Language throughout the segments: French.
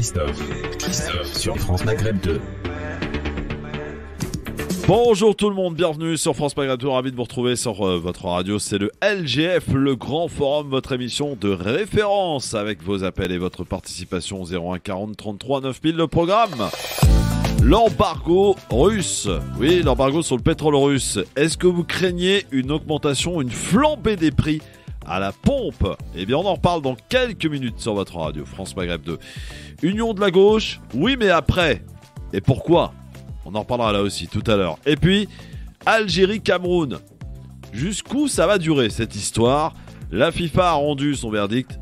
Christophe sur France Maghreb 2. Bonjour tout le monde, bienvenue sur France Maghreb 2, ravi de vous retrouver sur votre radio, c'est le LGF, le Grand Forum, votre émission de référence avec vos appels et votre participation 01 40 33 9000, le programme. L'embargo russe, oui l'embargo sur le pétrole russe, est-ce que vous craignez une augmentation, une flambée des prix à la pompe? Eh bien on en reparle dans quelques minutes sur votre radio, France Maghreb 2. Union de la gauche, oui mais après, et pourquoi? On en reparlera là aussi tout à l'heure. Et puis, Algérie-Cameroun. Jusqu'où ça va durer cette histoire? La FIFA a rendu son verdict.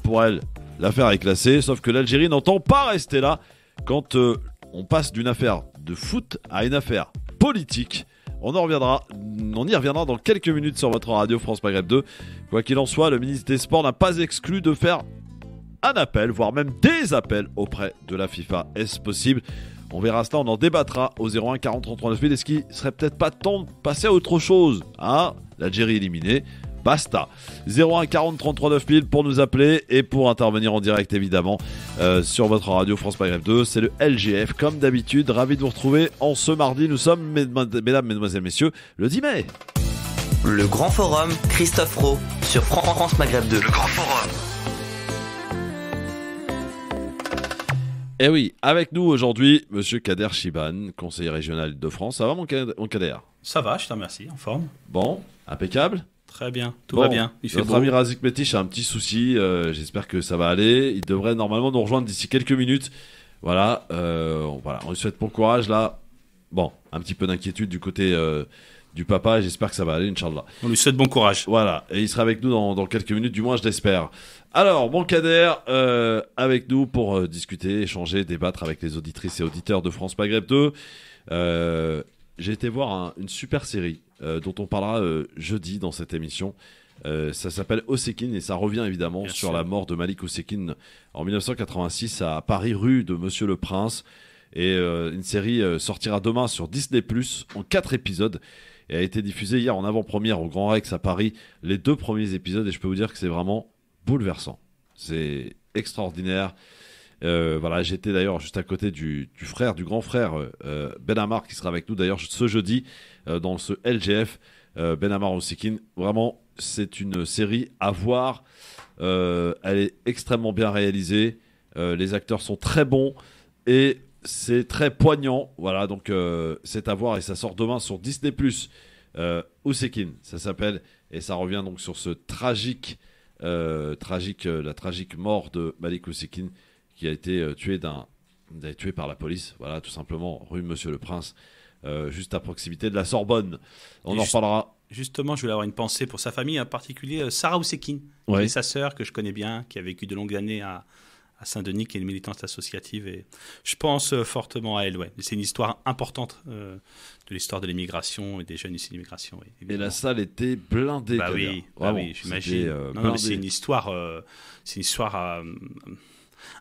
Pour elle, l'affaire est classée. Sauf que l'Algérie n'entend pas rester là quand on passe d'une affaire de foot à une affaire politique. On y reviendra dans quelques minutes sur votre radio France Maghreb 2. Quoi qu'il en soit, le ministre des Sports n'a pas exclu de faire un appel, voire même des appels auprès de la FIFA. Est-ce possible? On verra cela, on en débattra au 01 40 33 9000. Est-ce qu'il serait peut-être pas temps de passer à autre chose? L'Algérie éliminée, basta. 01 40 33 9000 pour nous appeler et pour intervenir en direct évidemment sur votre radio France Maghreb 2. C'est le LGF comme d'habitude. Ravi de vous retrouver en ce mardi. Nous sommes, mesdames, mesdemoiselles, messieurs, le 10 mai. Le Grand Forum, Christophe Rowe sur France Maghreb 2. Le Grand Forum. Eh oui, avec nous aujourd'hui, monsieur Kader Chiban, conseiller régional de France. Ça va mon Kader? Ça va, je te remercie, en forme. Bon, impeccable. Très bien, tout va bien. Il fait notre beau. ami Razik Metich a un petit souci, j'espère que ça va aller. Il devrait normalement nous rejoindre d'ici quelques minutes. Voilà, on lui souhaite bon courage là. Bon, un petit peu d'inquiétude du côté du papa, j'espère que ça va aller, Inch'Allah. On lui souhaite bon courage. Voilà, et il sera avec nous dans quelques minutes, du moins je l'espère. Alors, bon Kader, avec nous pour discuter, échanger, débattre avec les auditrices et auditeurs de France Maghreb 2. J'ai été voir une super série dont on parlera jeudi dans cette émission. Ça s'appelle Osekine et ça revient évidemment Bien sur sûr. la mort de Malik Osekine en 1986 à Paris, rue de Monsieur le Prince. Et une série sortira demain sur Disney+, en 4 épisodes. Et a été diffusée hier en avant-première au Grand Rex à Paris, les 2 premiers épisodes. Et je peux vous dire que c'est vraiment bouleversant. C'est extraordinaire. Voilà, j'étais d'ailleurs juste à côté du grand frère Ben Ammar qui sera avec nous d'ailleurs ce jeudi dans ce LGF. Ben Ammar Osekine, vraiment c'est une série à voir. Elle est extrêmement bien réalisée. Les acteurs sont très bons et c'est très poignant. Voilà, donc c'est à voir et ça sort demain sur Disney+. Osekine, ça s'appelle, et ça revient donc sur ce la tragique mort de Malik Osekine qui a été tué par la police, voilà, tout simplement, rue Monsieur le Prince, juste à proximité de la Sorbonne. On en reparlera. Justement, je voulais avoir une pensée pour sa famille, en particulier Sarah Osekine, Ouais. et sa sœur que je connais bien, qui a vécu de longues années à Saint-Denis, qui est une militante associative, et je pense fortement à elle. Ouais. C'est une histoire importante de l'histoire de l'immigration et des jeunes issus de l'immigration. Oui, Et la salle était blindée. Bah Kader. oui, Vraiment, j'imagine. c'était, Non, blindé. mais c'est une histoire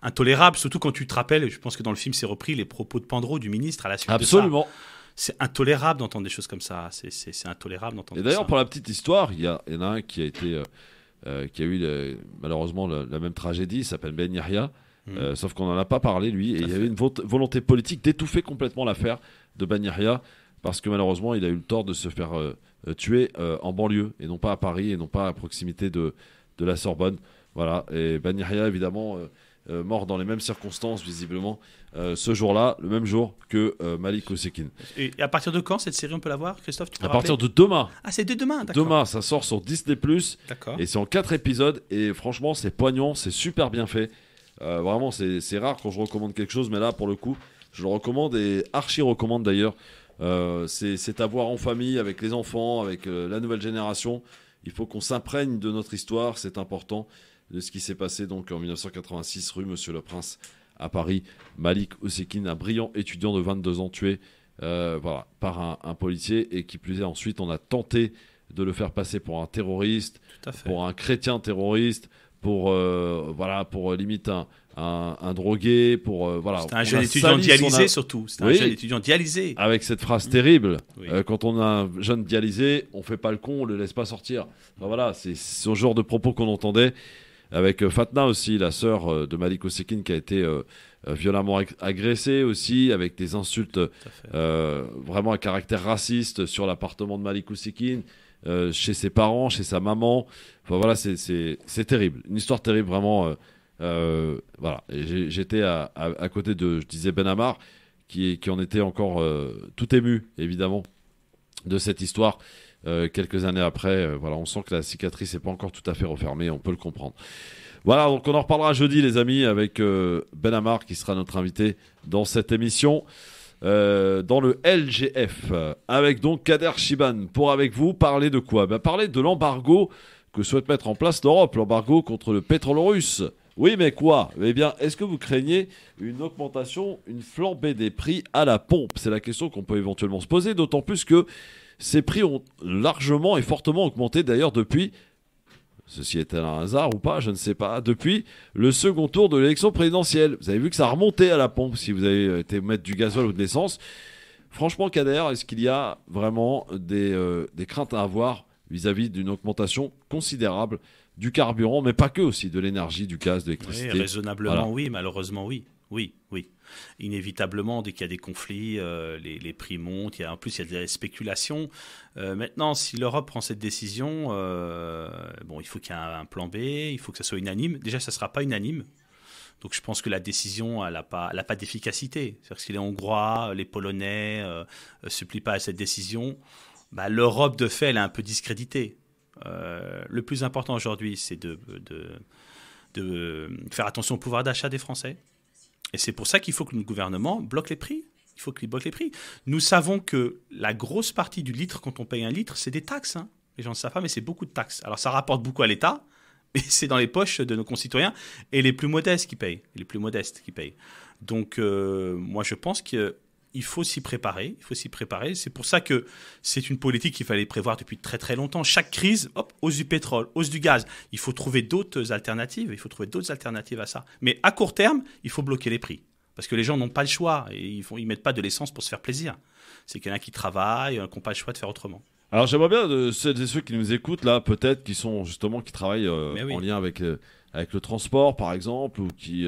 intolérable, surtout quand tu te rappelles, je pense que dans le film c'est repris, les propos de Pandro, du ministre, à la suite Absolument. de ça. C'est intolérable d'entendre des choses comme ça. C'est intolérable d'entendre Et ça. d'ailleurs, pour la petite histoire, il y en a un qui a été, qui a eu malheureusement la même tragédie. Il s'appelle Ben Yahya. Sauf qu'on n'en a pas parlé, lui. Et il y avait une volonté politique d'étouffer complètement l'affaire de Ben Yahya. Parce que malheureusement, il a eu le tort de se faire tuer en banlieue. Et non pas à Paris, et non pas à proximité de la Sorbonne. Voilà. Et Ben Yahya, évidemment, mort dans les mêmes circonstances, visiblement, ce jour-là, le même jour que Malik Osekine. Et à partir de quand cette série on peut la voir, Christophe, tu peux À rappeler partir de demain. Ah, c'est de demain, d'accord. Demain, ça sort sur Disney+. D'accord. Et c'est en 4 épisodes. Et franchement, c'est poignant, c'est super bien fait. Vraiment, c'est rare quand je recommande quelque chose. Mais là, pour le coup, je le recommande et archi recommande d'ailleurs. C'est à voir en famille, avec les enfants, avec la nouvelle génération. Il faut qu'on s'imprègne de notre histoire. C'est important de ce qui s'est passé donc en 1986, rue Monsieur le Prince à Paris. Malik Osekine, un brillant étudiant de 22 ans tué voilà, par un policier. Et qui plus est, ensuite, on a tenté de le faire passer pour un terroriste, Tout à fait. pour un chrétien terroriste, pour limite un drogué, pour voilà. C'était un On jeune a étudiant sali son dialysé surtout. C'était Oui. un jeune étudiant dialysé. Avec cette phrase terrible, Oui. quand on a un jeune dialysé, on fait pas le con, on le laisse pas sortir. Enfin, voilà, c'est ce genre de propos qu'on entendait. avec Fatna aussi, la sœur de Malik Osekine, qui a été violemment agressée aussi, avec des insultes vraiment à caractère raciste sur l'appartement de Malik Osekine, chez ses parents, chez sa maman. Enfin voilà, c'est terrible, une histoire terrible vraiment. Voilà, et j'étais à côté de, je disais, Ben Amar, qui en était encore tout ému, évidemment, de cette histoire. Quelques années après, voilà, on sent que la cicatrice n'est pas encore tout à fait refermée, on peut le comprendre. Voilà, donc on en reparlera jeudi, les amis, avec Ben Amar, qui sera notre invité dans cette émission, dans le LGF, avec donc Kader Shiban, pour avec vous parler de quoi? Parler de l'embargo que souhaite mettre en place l'Europe, l'embargo contre le pétrole russe. Oui, mais quoi? Eh bien, est-ce que vous craignez une augmentation, une flambée des prix à la pompe? C'est la question qu'on peut éventuellement se poser, d'autant plus que ces prix ont largement et fortement augmenté, d'ailleurs, depuis, ceci est-il un hasard ou pas, je ne sais pas, depuis le second tour de l'élection présidentielle. Vous avez vu que ça a remonté à la pompe si vous avez été mettre du gasoil ou de l'essence. Franchement, Kader, est-ce qu'il y a vraiment des craintes à avoir vis-à-vis d'une augmentation considérable du carburant, mais pas que aussi, de l'énergie, du gaz, de l'électricité? Oui, raisonnablement, voilà. Oui, malheureusement, oui. Oui. Inévitablement, dès qu'il y a des conflits, les prix montent. En plus, il y a des spéculations. Maintenant, si l'Europe prend cette décision, il faut qu'il y ait un plan B, il faut que ça soit unanime. Déjà, ça ne sera pas unanime. Donc, je pense que la décision, elle n'a pas d'efficacité. C'est-à-dire que si les Hongrois, les Polonais ne se plient pas à cette décision, l'Europe, de fait, elle est un peu discréditée. Le plus important aujourd'hui, c'est de faire attention au pouvoir d'achat des Français. Et c'est pour ça qu'il faut que notre gouvernement bloque les prix. Il faut qu'il bloque les prix. Nous savons que la grosse partie du litre, quand on paye un litre, c'est des taxes. Hein. Les gens ne savent pas, mais c'est beaucoup de taxes. Alors ça rapporte beaucoup à l'État, mais c'est dans les poches de nos concitoyens et les plus modestes qui payent. Donc moi, je pense qu'il faut s'y préparer. C'est pour ça que c'est une politique qu'il fallait prévoir depuis très très longtemps. Chaque crise, hausse du pétrole, hausse du gaz. Il faut trouver d'autres alternatives. À ça. Mais à court terme, il faut bloquer les prix. Parce que les gens n'ont pas le choix. Et ils mettent pas de l'essence pour se faire plaisir. C'est qu'il y en a qui travaillent, qui n'ont pas le choix de faire autrement. Alors j'aimerais bien, celles et ceux qui nous écoutent là, peut-être qui travaillent en lien avec le transport par exemple, ou qui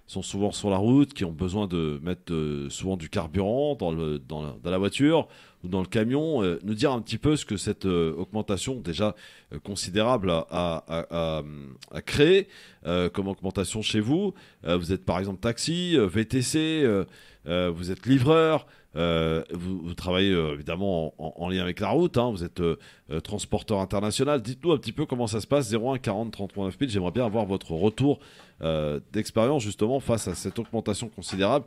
sont souvent sur la route, qui ont besoin de mettre souvent du carburant dans la voiture ou dans le camion, nous dire un petit peu ce que cette augmentation déjà considérable a créé comme augmentation chez vous. Vous êtes par exemple taxi, VTC, vous êtes livreur. Vous travaillez évidemment en lien avec la route, hein, vous êtes transporteur international. Dites-nous un petit peu comment ça se passe. 01 40 33 9000. J'aimerais bien avoir votre retour d'expérience justement face à cette augmentation considérable.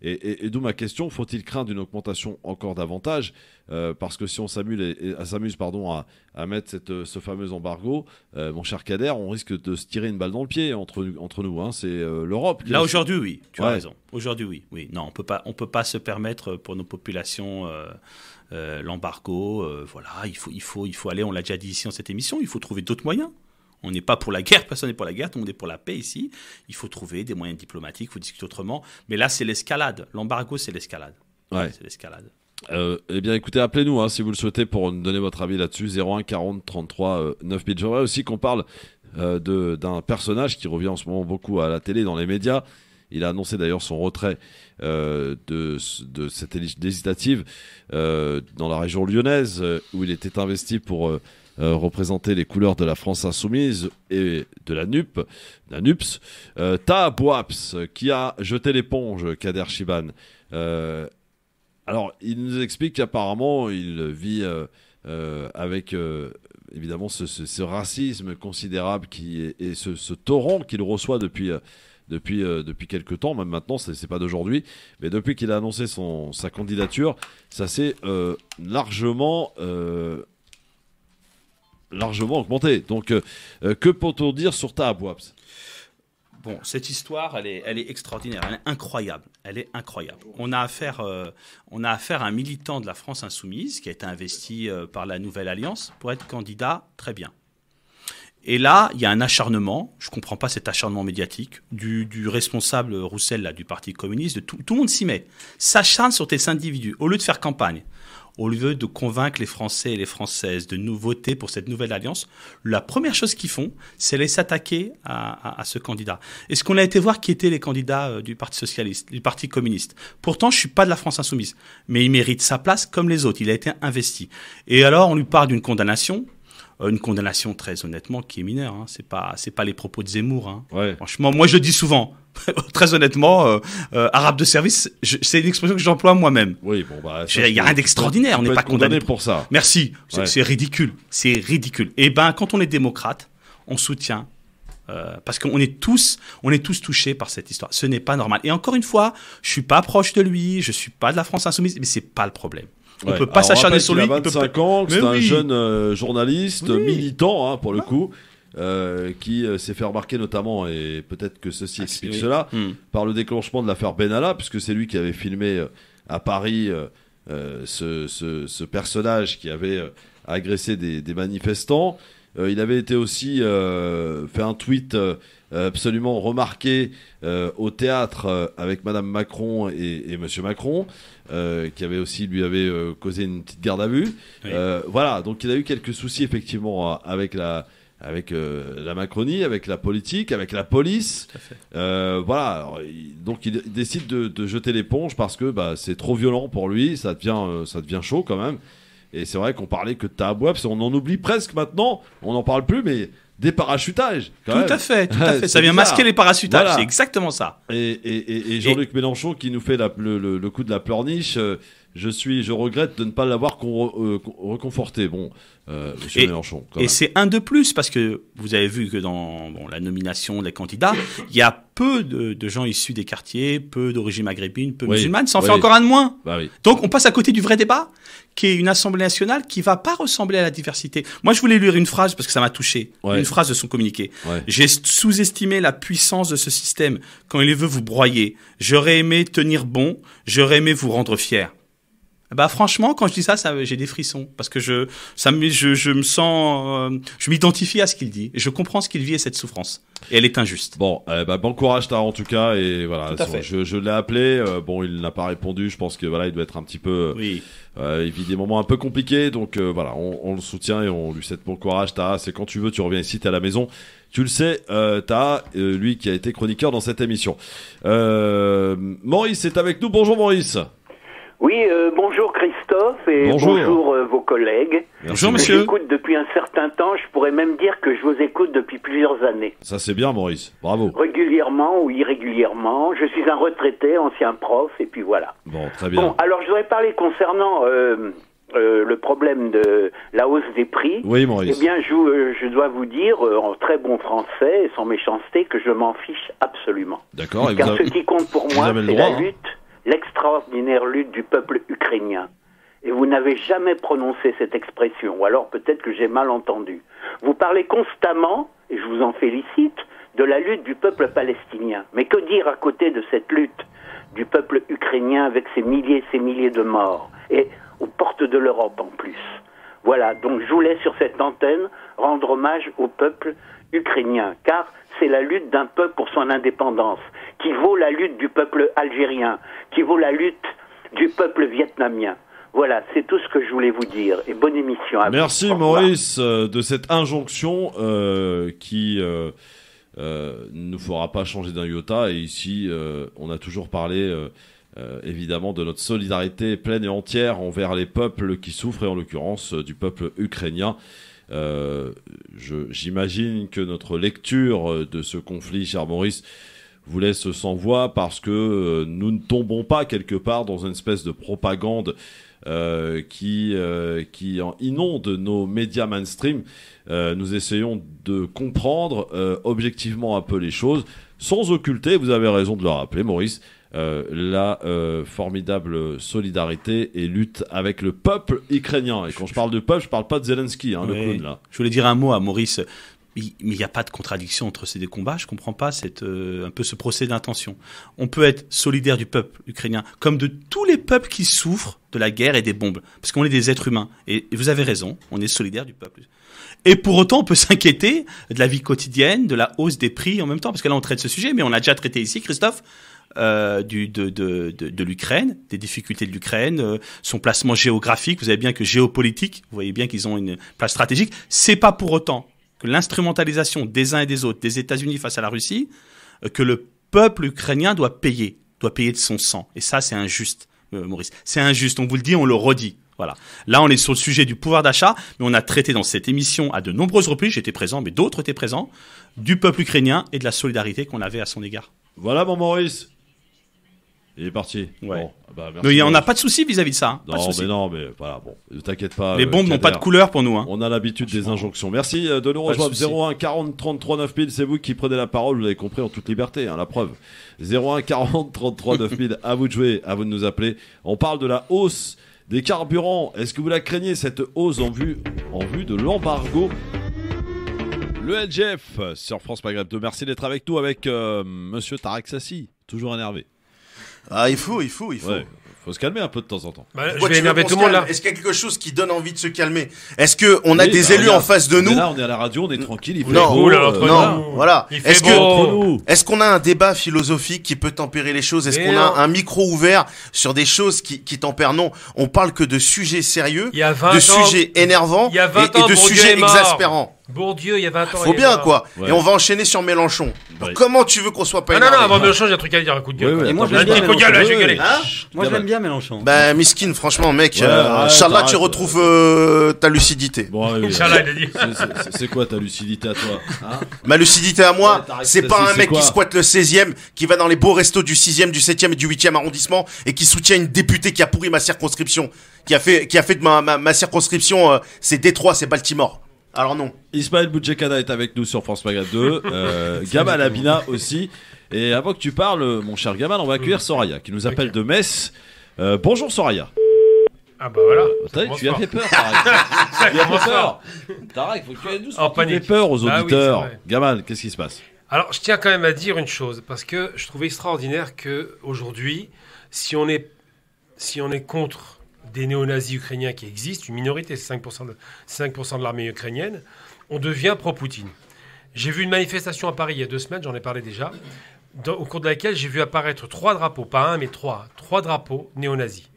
Et d'où ma question, faut-il craindre une augmentation encore davantage parce que si on s'amuse à mettre ce fameux embargo, mon cher Kader, on risque de se tirer une balle dans le pied entre nous. Hein, c'est l'Europe. Là aujourd'hui, oui, tu as raison. Aujourd'hui, oui. Non, on peut pas se permettre pour nos populations l'embargo. Voilà, il faut aller. On l'a déjà dit ici dans cette émission. Il faut trouver d'autres moyens. On n'est pas pour la guerre, personne n'est pour la guerre, tout le monde est pour la paix ici. Il faut trouver des moyens diplomatiques, il faut discuter autrement. Mais là, c'est l'escalade. L'embargo, c'est l'escalade. Ouais. C'est l'escalade. Eh bien, écoutez, appelez-nous si vous le souhaitez pour nous donner votre avis là-dessus. 01 40 33 9000. J'aimerais aussi qu'on parle d'un personnage qui revient en ce moment beaucoup à la télé, dans les médias. Il a annoncé d'ailleurs son retrait de cette législative dans la région lyonnaise où il était investi pour représenter les couleurs de la France Insoumise et de la NUPS. Taha Bouaps qui a jeté l'éponge, Kader Shiban. Alors, il nous explique qu'apparemment, il vit avec évidemment ce racisme considérable et ce torrent qu'il reçoit depuis quelques temps, même maintenant, c'est pas d'aujourd'hui, mais depuis qu'il a annoncé sa candidature, ça s'est largement augmenté. Donc, que peut-on dire sur Taha Bouaps ? Bon, cette histoire, elle est extraordinaire, elle est incroyable. On a affaire à un militant de la France Insoumise qui a été investi par la Nouvelle Alliance pour être candidat, très bien. Et là, il y a un acharnement, je ne comprends pas cet acharnement médiatique, du responsable Roussel là, du Parti communiste, tout le monde s'y met, s'acharne sur tes individus, au lieu de faire campagne, au lieu de convaincre les Français et les Françaises de nous voter pour cette nouvelle alliance, la première chose qu'ils font, c'est aller s'attaquer à ce candidat. Est-ce qu'on a été voir qui étaient les candidats du Parti socialiste, du Parti communiste? Pourtant, je suis pas de la France insoumise, mais il mérite sa place comme les autres. Il a été investi. Et alors, on lui parle d'une condamnation. Une condamnation, très honnêtement, qui est mineure. Hein. C'est pas les propos de Zemmour. Hein. Ouais. Franchement, moi, je le dis souvent. Très honnêtement, arabe de service, c'est une expression que j'emploie moi-même. Oui, bon, bah. Il n'y a rien d'extraordinaire. On n'est pas condamné pour ça. Merci. Ouais. C'est ridicule. C'est ridicule. Et ben, quand on est démocrate, on soutient. Parce qu'on est tous touchés par cette histoire. Ce n'est pas normal. Et encore une fois, je suis pas proche de lui, je suis pas de la France insoumise, mais c'est pas le problème. On peut pas s'acharner sur lui. Il a 25 ans, c'est un jeune journaliste, Oui. militant, hein, pour le coup, qui s'est fait remarquer notamment, et peut-être que ceci explique cela, par le déclenchement de l'affaire Benalla, puisque c'est lui qui avait filmé à Paris ce personnage qui avait agressé des manifestants. Il avait été aussi fait un tweet absolument remarqué au théâtre avec Madame Macron et Monsieur Macron, qui avait aussi lui avait causé une petite garde à vue. Oui. Voilà, donc il a eu quelques soucis effectivement avec la Macronie, avec la politique, avec la police. Tout à fait. Voilà, alors, donc il décide de jeter l'éponge parce que c'est trop violent pour lui, ça devient chaud quand même. Et c'est vrai qu'on parlait que de Tahabouaf, on en oublie presque maintenant, on n'en parle plus, mais des parachutages. Tout à fait. Ça vient masquer les parachutages, voilà. C'est exactement ça. Et Jean-Luc Mélenchon qui nous fait le coup de la pleurniche, je regrette de ne pas l'avoir reconforté. Bon, monsieur Mélenchon. Et c'est un de plus, parce que vous avez vu que dans la nomination des candidats, il y a peu de gens issus des quartiers, peu d'origine maghrébine, peu musulmane, ça en fait encore un de moins. Bah oui. Donc on passe à côté du vrai débat, qui est une Assemblée nationale qui va pas ressembler à la diversité. Moi, je voulais lire une phrase parce que ça m'a touché. Ouais. Une phrase de son communiqué. Ouais. J'ai sous-estimé la puissance de ce système quand il veut vous broyer. J'aurais aimé tenir bon, j'aurais aimé vous rendre fier. Bah franchement, quand je dis ça, j'ai des frissons parce que je me sens, je m'identifie à ce qu'il dit et je comprends ce qu'il vit et cette souffrance. Et elle est injuste. Bon, bon courage Tara en tout cas, et voilà. Tout à fait. Je l'ai appelé, il n'a pas répondu. Je pense que voilà, il doit être un petit peu, Oui. il vit des moments un peu compliqués, donc voilà, on le soutient et on lui souhaite bon courage. Tara, c'est quand tu veux, tu reviens ici, t'es à la maison. Tu le sais, Tara, lui qui a été chroniqueur dans cette émission. Maurice est avec nous. Bonjour Maurice. Oui, bonjour Christophe et bonjour vos collègues. Bonjour monsieur. Je vous écoute depuis un certain temps, je pourrais même dire que je vous écoute depuis plusieurs années. Ça c'est bien Maurice, bravo. Régulièrement ou irrégulièrement, je suis un retraité, ancien prof, et puis voilà. Bon, très bien. Bon, alors je voudrais parler concernant le problème de la hausse des prix. Oui Maurice. Eh bien, je dois vous dire, en très bon français et sans méchanceté, que je m'en fiche absolument. D'accord. Car ce qui compte pour moi, c'est la lutte, l'extraordinaire lutte du peuple ukrainien. Et vous n'avez jamais prononcé cette expression, ou alors peut-être que j'ai mal entendu. Vous parlez constamment, et je vous en félicite, de la lutte du peuple palestinien. Mais que dire à côté de cette lutte du peuple ukrainien avec ses milliers de morts, et aux portes de l'Europe en plus? Voilà, donc je voulais sur cette antenne rendre hommage au peuple ukrainien, car c'est la lutte d'un peuple pour son indépendance, qui vaut la lutte du peuple algérien, qui vaut la lutte du peuple vietnamien. Voilà, c'est tout ce que je voulais vous dire. Et bonne émission à vous. Merci Maurice de cette injonction qui ne fera pas changer d'un iota. Et ici, on a toujours parlé évidemment de notre solidarité pleine et entière envers les peuples qui souffrent, et en l'occurrence du peuple ukrainien. J'imagine que notre lecture de ce conflit, cher Maurice, vous laisse sans voix parce que nous ne tombons pas quelque part dans une espèce de propagande qui inonde nos médias mainstream. Nous essayons de comprendre objectivement un peu les choses sans occulter, vous avez raison de le rappeler Maurice, la formidable solidarité et lutte avec le peuple ukrainien. Et quand je parle de peuple, je parle pas de Zelensky, le clown là. Je voulais dire un mot à Maurice. Mais il n'y a pas de contradiction entre ces deux combats. Je comprends pas un peu ce procès d'intention. On peut être solidaire du peuple ukrainien, comme de tous les peuples qui souffrent de la guerre et des bombes. Parce qu'on est des êtres humains. Et vous avez raison, on est solidaire du peuple. Et pour autant, on peut s'inquiéter de la vie quotidienne, de la hausse des prix en même temps, parce que là, on traite ce sujet, mais on a déjà traité ici, Christophe, de l'Ukraine, des difficultés de l'Ukraine, son placement géographique. Vous avez bien que géopolitique, vous voyez bien qu'ils ont une place stratégique. C'est pas pour autant que l'instrumentalisation des uns et des autres, des États-Unis face à la Russie, que le peuple ukrainien doit payer de son sang. Et ça, c'est injuste, Maurice. C'est injuste. On vous le dit, on le redit. Voilà. Là, on est sur le sujet du pouvoir d'achat, mais on a traité dans cette émission à de nombreuses reprises, j'étais présent, mais d'autres étaient présents, du peuple ukrainien et de la solidarité qu'on avait à son égard. Voilà, mon Maurice. Il est parti. Ouais. Bon, bah, merci, mais on n'a Maurice. pas de souci vis-à-vis de ça. Hein. Non, mais voilà, bon, ne t'inquiète pas. Les bombes n'ont pas de couleur pour nous. Hein. On a l'habitude des injonctions. Merci de nous rejoindre. 01 40 33 9000, c'est vous qui prenez la parole, vous l'avez compris, en toute liberté, hein, la preuve. 01 40 33 9000, à vous de jouer, à vous de nous appeler. On parle de la hausse des carburants. Est-ce que vous la craignez, cette hausse en vue de l'embargo? Le LGF sur France Maghreb 2. Merci d'être avec nous avec monsieur Tarek Sassi, toujours énervé. Ah, il faut. Ouais, faut se calmer un peu de temps en temps. Bah, je vais énerver tout le monde là. Est-ce qu'il y a quelque chose qui donne envie de se calmer? Est-ce qu'on a des élus en face de nous? Là, on est à la radio, on est tranquille. Il fait Non, beau, non, voilà. Il fait Est-ce qu'on a un débat philosophique qui peut tempérer les choses? Est-ce qu'on a un micro ouvert sur des choses qui tempèrent? Non, on parle que de sujets sérieux, Il y a 20 de ans, sujets énervants il y a 20 et ans, de Bourdieu sujets est mort. exaspérants. Bourdieu, il y a 20 ans. Faut il est bien, mort. quoi. Ouais. Et on va enchaîner sur Mélenchon. Ouais. Comment tu veux qu'on soit pas Ah non, énervé? avant Mélenchon, j'ai un truc à dire, un coup de gueule. Ouais, ouais, Et moi, attends, je l'aime Un petit coup de gueule, là, j'ai gueulé. Hein? Moi, je l'aime bien, Mélenchon. Ben, miskin, franchement, mec, Ouais, arrête, Inch'Allah, arrête. tu retrouves ta lucidité. Bon, ouais, Inch'Allah, il a dit. c'est quoi ta lucidité à toi, hein? Ma lucidité à moi, Ouais, t'arrêtes, c'est pas un c'est mec quoi? qui squatte le 16e, qui va dans les beaux restos du 6e, du 7e et du 8e arrondissement et qui soutient une députée qui a pourri ma circonscription, qui a fait de ma circonscription, c'est Détroit, c'est Baltimore. Alors non. Ismaël Boudjekada est avec nous sur France Maghreb 2. Gamal Abina aussi. Et avant que tu parles, mon cher Gamal, on va accueillir Soraya qui nous appelle de Metz. Bonjour Soraya. Ah bah voilà. Tu as fait peur, Tarek. Ça Tu as commence fait fort. peur. Tarek, faut que tu aies doucement. En Tu fais panique. peur aux Ah oui, auditeurs. c'est vrai. Gamal, qu'est-ce qui se passe? Alors, je tiens quand même à dire une chose, parce que je trouvais extraordinaire que aujourd'hui, si on est contre des néo-nazis ukrainiens qui existent, une minorité, c'est 5% de l'armée ukrainienne, on devient pro-Poutine. J'ai vu une manifestation à Paris il y a 2 semaines, j'en ai parlé déjà, au cours de laquelle j'ai vu apparaître 3 drapeaux, pas un, mais 3 drapeaux néo-nazis.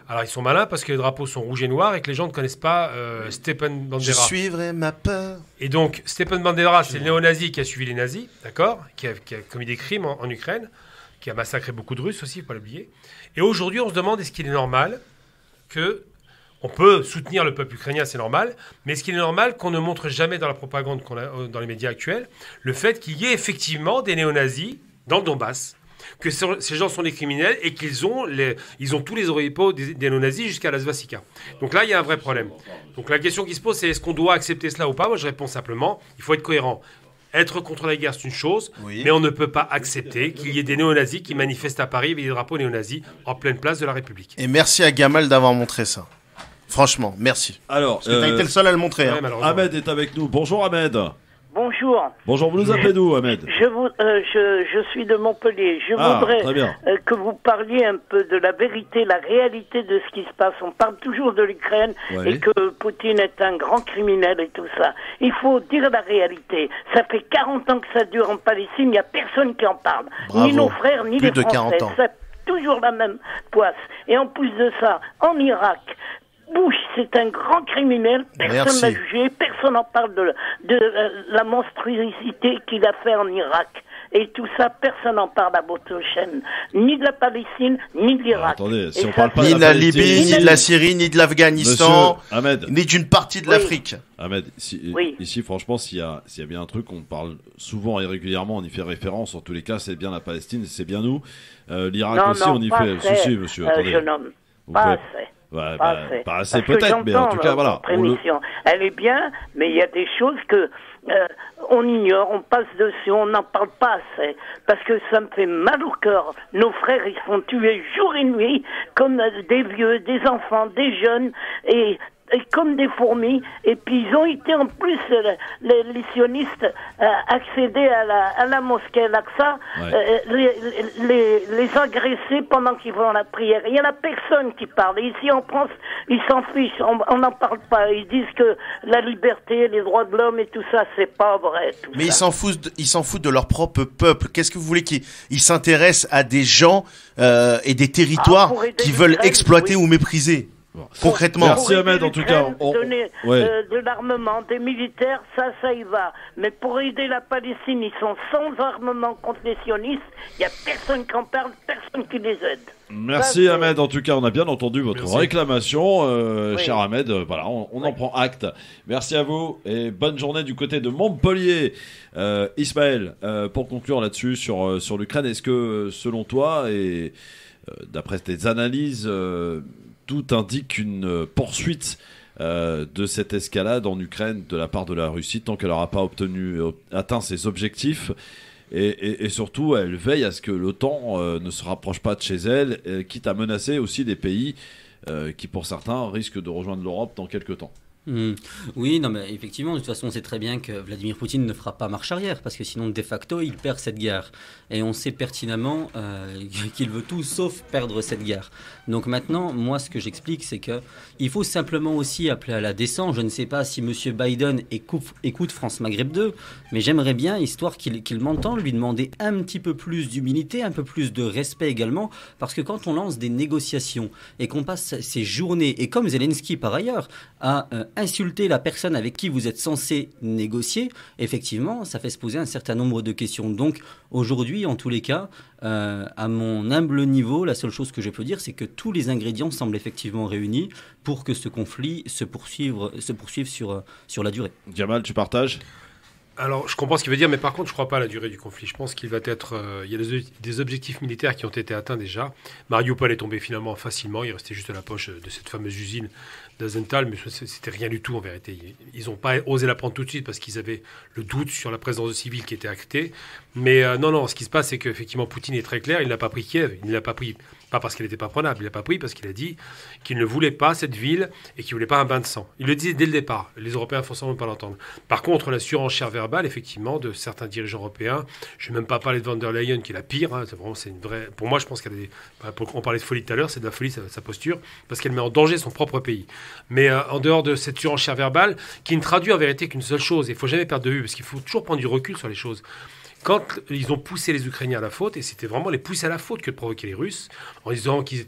Alors, ils sont malins parce que les drapeaux sont rouges et noirs et que les gens ne connaissent pas Stepan Je Bandera. suivrai ma peur. Et donc, Stepan Bandera, c'est le néo-nazi qui a suivi les nazis, d'accord, qui a commis des crimes en Ukraine, qui a massacré beaucoup de Russes aussi, il ne faut pas l'oublier. Et aujourd'hui, on se demande, est-ce qu'il est normal que... On peut soutenir le peuple ukrainien, c'est normal, mais est-ce qu'il est normal qu'on ne montre jamais dans la propagande qu'on a dans les médias actuels le fait qu'il y ait effectivement des néo-nazis dans le Donbass, que ces gens sont des criminels et qu'ils ont, ils ont tous les oripeaux des néo-nazis jusqu'à la svastika. Donc là, il y a un vrai problème. Donc la question qui se pose, c'est est-ce qu'on doit accepter cela ou pas? Moi, je réponds simplement, il faut être cohérent. Être contre la guerre, c'est une chose, Oui. mais on ne peut pas accepter qu'il y ait des néo-nazis qui manifestent à Paris avec des drapeaux néo-nazis en pleine place de la République. Et merci à Gamal d'avoir montré ça. Franchement, merci. Alors, Parce que t'as été le seul à le montrer. Ouais, Hein. malheureusement. Ahmed est avec nous. Bonjour Ahmed. Bonjour, Bonjour, vous nous appelez d'où Ahmed? je suis de Montpellier. Je voudrais très bien. que vous parliez un peu de la vérité, la réalité de ce qui se passe. On parle toujours de l'Ukraine Ouais. et que Poutine est un grand criminel et tout ça. Il faut dire la réalité. Ça fait 40 ans que ça dure en Palestine, il n'y a personne qui en parle. Bravo. Ni nos frères, ni Plus les de 40 Français. ans. C'est toujours la même poisse. Et en plus de ça, en Irak... Bush, c'est un grand criminel, personne Merci. n'a jugé, personne n'en parle de la monstruosité qu'il a fait en Irak. Et tout ça, personne n'en parle à votre chaîne. Ni de la Palestine, ni de l'Irak. Attendez, si Et on ça, parle pas Ni de la Palestine, Libye, ni de la Syrie, ni de l'Afghanistan, Monsieur Ahmed, ni d'une partie de Oui. l'Afrique. Ahmed, Oui. ici, franchement, s'il y a bien un truc, on parle souvent et régulièrement, on y fait référence. En tous les cas, c'est bien la Palestine, c'est bien nous. L'Irak non, aussi, non, on y pas fait. assez, Si, monsieur, attendez. jeune homme, Vous pas faites- assez. Ouais, Pas bah, assez. pas assez Parce que peut-être, mais en j'entends tout cas, voilà. votre émission. Elle est bien, mais il y a des choses que on ignore, on passe dessus, on n'en parle pas assez. Parce que ça me fait mal au cœur. Nos frères, ils se font tuer jour et nuit, comme des vieux, des enfants, des jeunes, et comme des fourmis, et puis ils ont été en plus, les sionistes, accéder à la mosquée Al-Aqsa, les agresser pendant qu'ils vont à la prière. Il n'y en a personne qui parle. Ici en France, ils s'en fichent, on n'en parle pas. Ils disent que la liberté, les droits de l'homme et tout ça, c'est pas vrai. Mais ils s'en foutent de leur propre peuple. Qu'est-ce que vous voulez qu'ils s'intéressent à des gens et des territoires qui veulent exploiter ou mépriser? Concrètement. Merci Ahmed, en tout cas. Donner de l'armement, des militaires, ça y va. Mais pour aider la Palestine, ils sont sans armement contre les sionistes. Il n'y a personne qui en parle, personne qui les aide. Merci Ahmed, en tout cas, on a bien entendu votre réclamation, cher Ahmed. Voilà, on en prend acte. Merci à vous et bonne journée du côté de Montpellier. Ismaël, pour conclure là-dessus sur l'Ukraine, est-ce que selon toi et d'après tes analyses, tout indique une poursuite de cette escalade en Ukraine de la part de la Russie tant qu'elle n'aura pas atteint ses objectifs et surtout elle veille à ce que l'OTAN ne se rapproche pas de chez elle, quitte à menacer aussi des pays qui pour certains risquent de rejoindre l'Europe dans quelques temps. Oui, non, mais effectivement, de toute façon, on sait très bien que Vladimir Poutine ne fera pas marche arrière, parce que sinon, de facto, il perd cette guerre. Et on sait pertinemment qu'il veut tout sauf perdre cette guerre. Donc maintenant, moi, ce que j'explique, c'est qu'il faut simplement aussi appeler à la décence. Je ne sais pas si M. Biden écoute France Maghreb 2, mais j'aimerais bien, histoire qu'il m'entende, lui demander un petit peu plus d'humilité, un peu plus de respect également, parce que quand on lance des négociations et qu'on passe ces journées, et comme Zelensky par ailleurs, à insulter la personne avec qui vous êtes censé négocier, effectivement, ça fait se poser un certain nombre de questions. Donc aujourd'hui, en tous les cas, à mon humble niveau, la seule chose que je peux dire, c'est que tous les ingrédients semblent effectivement réunis pour que ce conflit se poursuive sur la durée. Jamal, tu partages ? Alors, je comprends ce qu'il veut dire, mais par contre, je ne crois pas à la durée du conflit. Je pense qu'il va être... il y a des objectifs militaires qui ont été atteints déjà. Mariupol est tombé finalement facilement. Il restait juste à la poche de cette fameuse usine d'Azental, mais c'était rien du tout en vérité. Ils n'ont pas osé la prendre tout de suite parce qu'ils avaient le doute sur la présence de civils qui était actée. Mais non, ce qui se passe, c'est qu'effectivement, Poutine est très clair. Il n'a pas pris Kiev. Il ne l'a pas pris, pas parce qu'elle n'était pas prenable. Il l'a pas pris parce qu'il a dit qu'il ne voulait pas cette ville et qu'il ne voulait pas un bain de sang. Il le disait dès le départ. Les Européens font semblant de ne pas l'entendre. Par contre, la surenchère verbale, effectivement, de certains dirigeants européens, je ne vais même pas parler de von der Leyen, qui est la pire. Hein, c'est une vraie... Pour moi, je pense qu'elle a des... On parlait de folie tout à l'heure, c'est de la folie, sa posture, parce qu'elle met en danger son propre pays. Mais en dehors de cette surenchère verbale, qui ne traduit en vérité qu'une seule chose, il ne faut jamais perdre de vue, parce qu'il faut toujours prendre du recul sur les choses. Quand ils ont poussé les Ukrainiens à la faute, et c'était vraiment les pousser à la faute que de provoquer les Russes, en disant qu'ils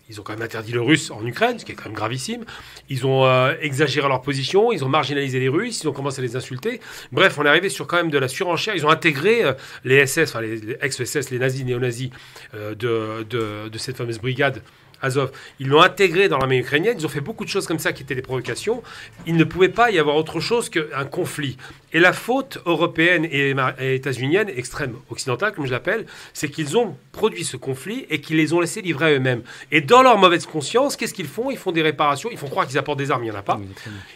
ils ont quand même interdit le russe en Ukraine, ce qui est quand même gravissime. Ils ont exagéré leur position, ils ont marginalisé les Russes, ils ont commencé à les insulter. Bref, on est arrivé sur quand même de la surenchère. Ils ont intégré les SS, enfin les ex-SS, les nazis, néo-nazis de cette fameuse brigade Azov. Ils l'ont intégré dans l'armée ukrainienne. Ils ont fait beaucoup de choses comme ça qui étaient des provocations. Il ne pouvait pas y avoir autre chose qu'un conflit. Et la faute européenne et états-unienne, extrême occidentale, comme je l'appelle, c'est qu'ils ont produit ce conflit et qu'ils les ont laissés livrer à eux-mêmes. Et dans leur mauvaise conscience, qu'est-ce qu'ils font ? Ils font des réparations. Ils font croire qu'ils apportent des armes. Il n'y en a pas.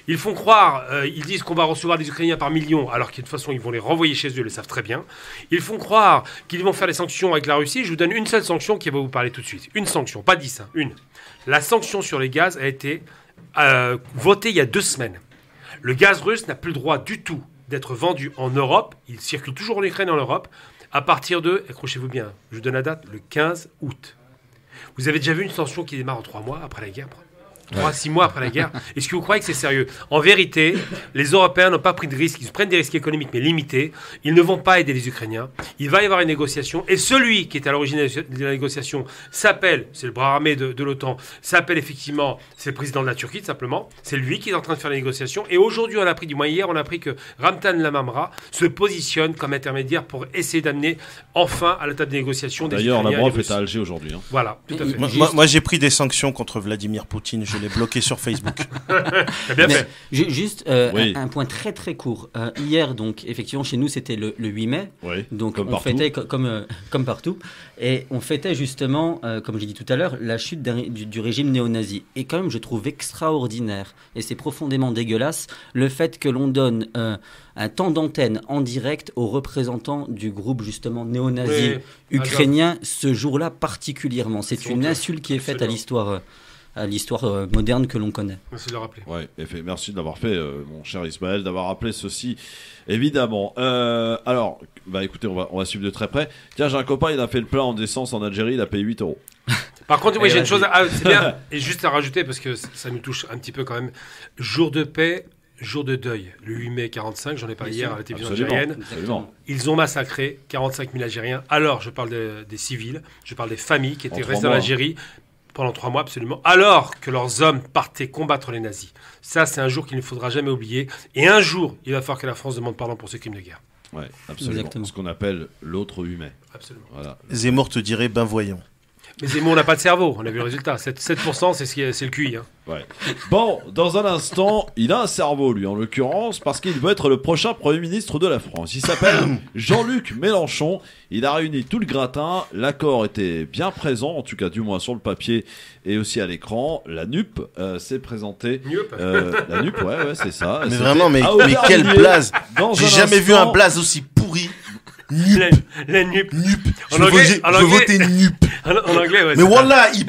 Ils font croire, ils disent qu'on va recevoir des Ukrainiens par millions, alors que de toute façon, ils vont les renvoyer chez eux. Ils le savent très bien. Ils font croire qu'ils vont faire des sanctions avec la Russie. Je vous donne une seule sanction qui va vous parler tout de suite. Une sanction, pas 10, hein. Une. La sanction sur les gaz a été votée il y a 2 semaines. Le gaz russe n'a plus le droit du tout d'être vendu en Europe. Il circule toujours en Ukraine et en Europe à partir de, accrochez-vous bien, je vous donne la date, le 15 août. Vous avez déjà vu une sanction qui démarre en 3 mois après la guerre ? 3-6 mois après la guerre. Est-ce que vous croyez que c'est sérieux ? En vérité, les Européens n'ont pas pris de risques. Ils prennent des risques économiques, mais limités. Ils ne vont pas aider les Ukrainiens. Il va y avoir une négociation. Et celui qui est à l'origine de la négociation s'appelle, c'est le bras armé de l'OTAN, s'appelle effectivement, c'est le président de la Turquie, tout simplement. C'est lui qui est en train de faire les négociations. Et aujourd'hui, on a appris, du moins hier, on a appris que Ramtan Lamamra se positionne comme intermédiaire pour essayer d'amener enfin à la table des négociations des Ukrainiens. D'ailleurs, Lavrov est à Alger aujourd'hui. Hein. Voilà, tout à fait. Moi, j'ai pris des sanctions contre Vladimir Poutine. Je l'ai bloqué sur Facebook. T'as bien fait. Juste un point très très court. Hier, donc, effectivement, chez nous, c'était le 8 mai. Oui, donc, comme on partout. fêtait comme partout. Et on fêtait justement, comme j'ai dit tout à l'heure, la chute du régime néo-nazi. Et quand même, je trouve extraordinaire, et c'est profondément dégueulasse, le fait que l'on donne un temps d'antenne en direct aux représentants du groupe, justement, néo-nazi ukrainien, ce jour-là particulièrement. C'est une insulte qui est faite à l'histoire à l'histoire moderne que l'on connaît. Merci de le rappeler. Ouais, merci de l'avoir fait, mon cher Ismaël, d'avoir rappelé ceci, évidemment. Alors, écoutez, on va suivre de très près. Tiens, j'ai un copain, il a fait le plein en essence en Algérie, il a payé 8 €. Par contre, oui, j'ai une chose, c'est bien, et juste à rajouter, parce que ça nous touche un petit peu quand même. Jour de paix, jour de deuil. Le 8 mai 45, j'en ai parlé hier à la télévision algérienne. Absolument. Ils ont massacré 45 000 Algériens. Alors, je parle des civils, je parle des familles qui étaient restées en Algérie pendant 3 mois, absolument, alors que leurs hommes partaient combattre les nazis. Ça, c'est un jour qu'il ne faudra jamais oublier. Et un jour, il va falloir que la France demande pardon pour ces crimes de guerre. Oui, absolument. Exactement. Ce qu'on appelle l'autre 8 mai. Absolument. Voilà. Zemmour te dirait, ben voyons. Mais Zemmour n'a pas de cerveau, on a vu le résultat. 7%, c'est le QI. Hein. Ouais. Bon, dans un instant, il a un cerveau, lui, en l'occurrence, parce qu'il veut être le prochain Premier ministre de la France. Il s'appelle Jean-Luc Mélenchon. Il a réuni tout le gratin. L'accord était bien présent, en tout cas, du moins sur le papier et aussi à l'écran. La NUP s'est présentée. La NUP, ouais, c'est ça. Mais vraiment, mais quel blaze! J'ai jamais vu un blaze aussi pourri. NUP. La NUP. Je veux voter NUP. En anglais, ouais. Mais voilà, ils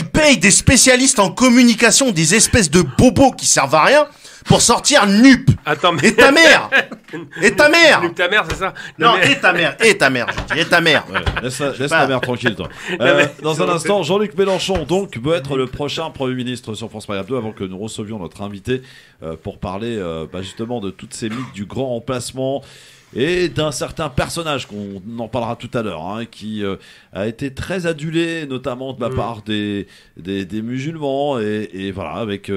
payent des spécialistes en communication, des espèces de bobos qui servent à rien pour sortir NUP. Attends, mais... Et ta mère. NUP ta mère, c'est ça? Non, et ta mère, je dis, et ta mère. Ouais, laisse ta mère tranquille, toi. Dans un instant, Jean-Luc Mélenchon, donc, veut être le prochain Premier ministre sur France Maghreb 2 avant que nous recevions notre invité pour parler justement de toutes ces mythes du grand remplacement. Et d'un certain personnage qu'on en parlera tout à l'heure, qui a été très adulé, notamment de la part des musulmans, et voilà, avec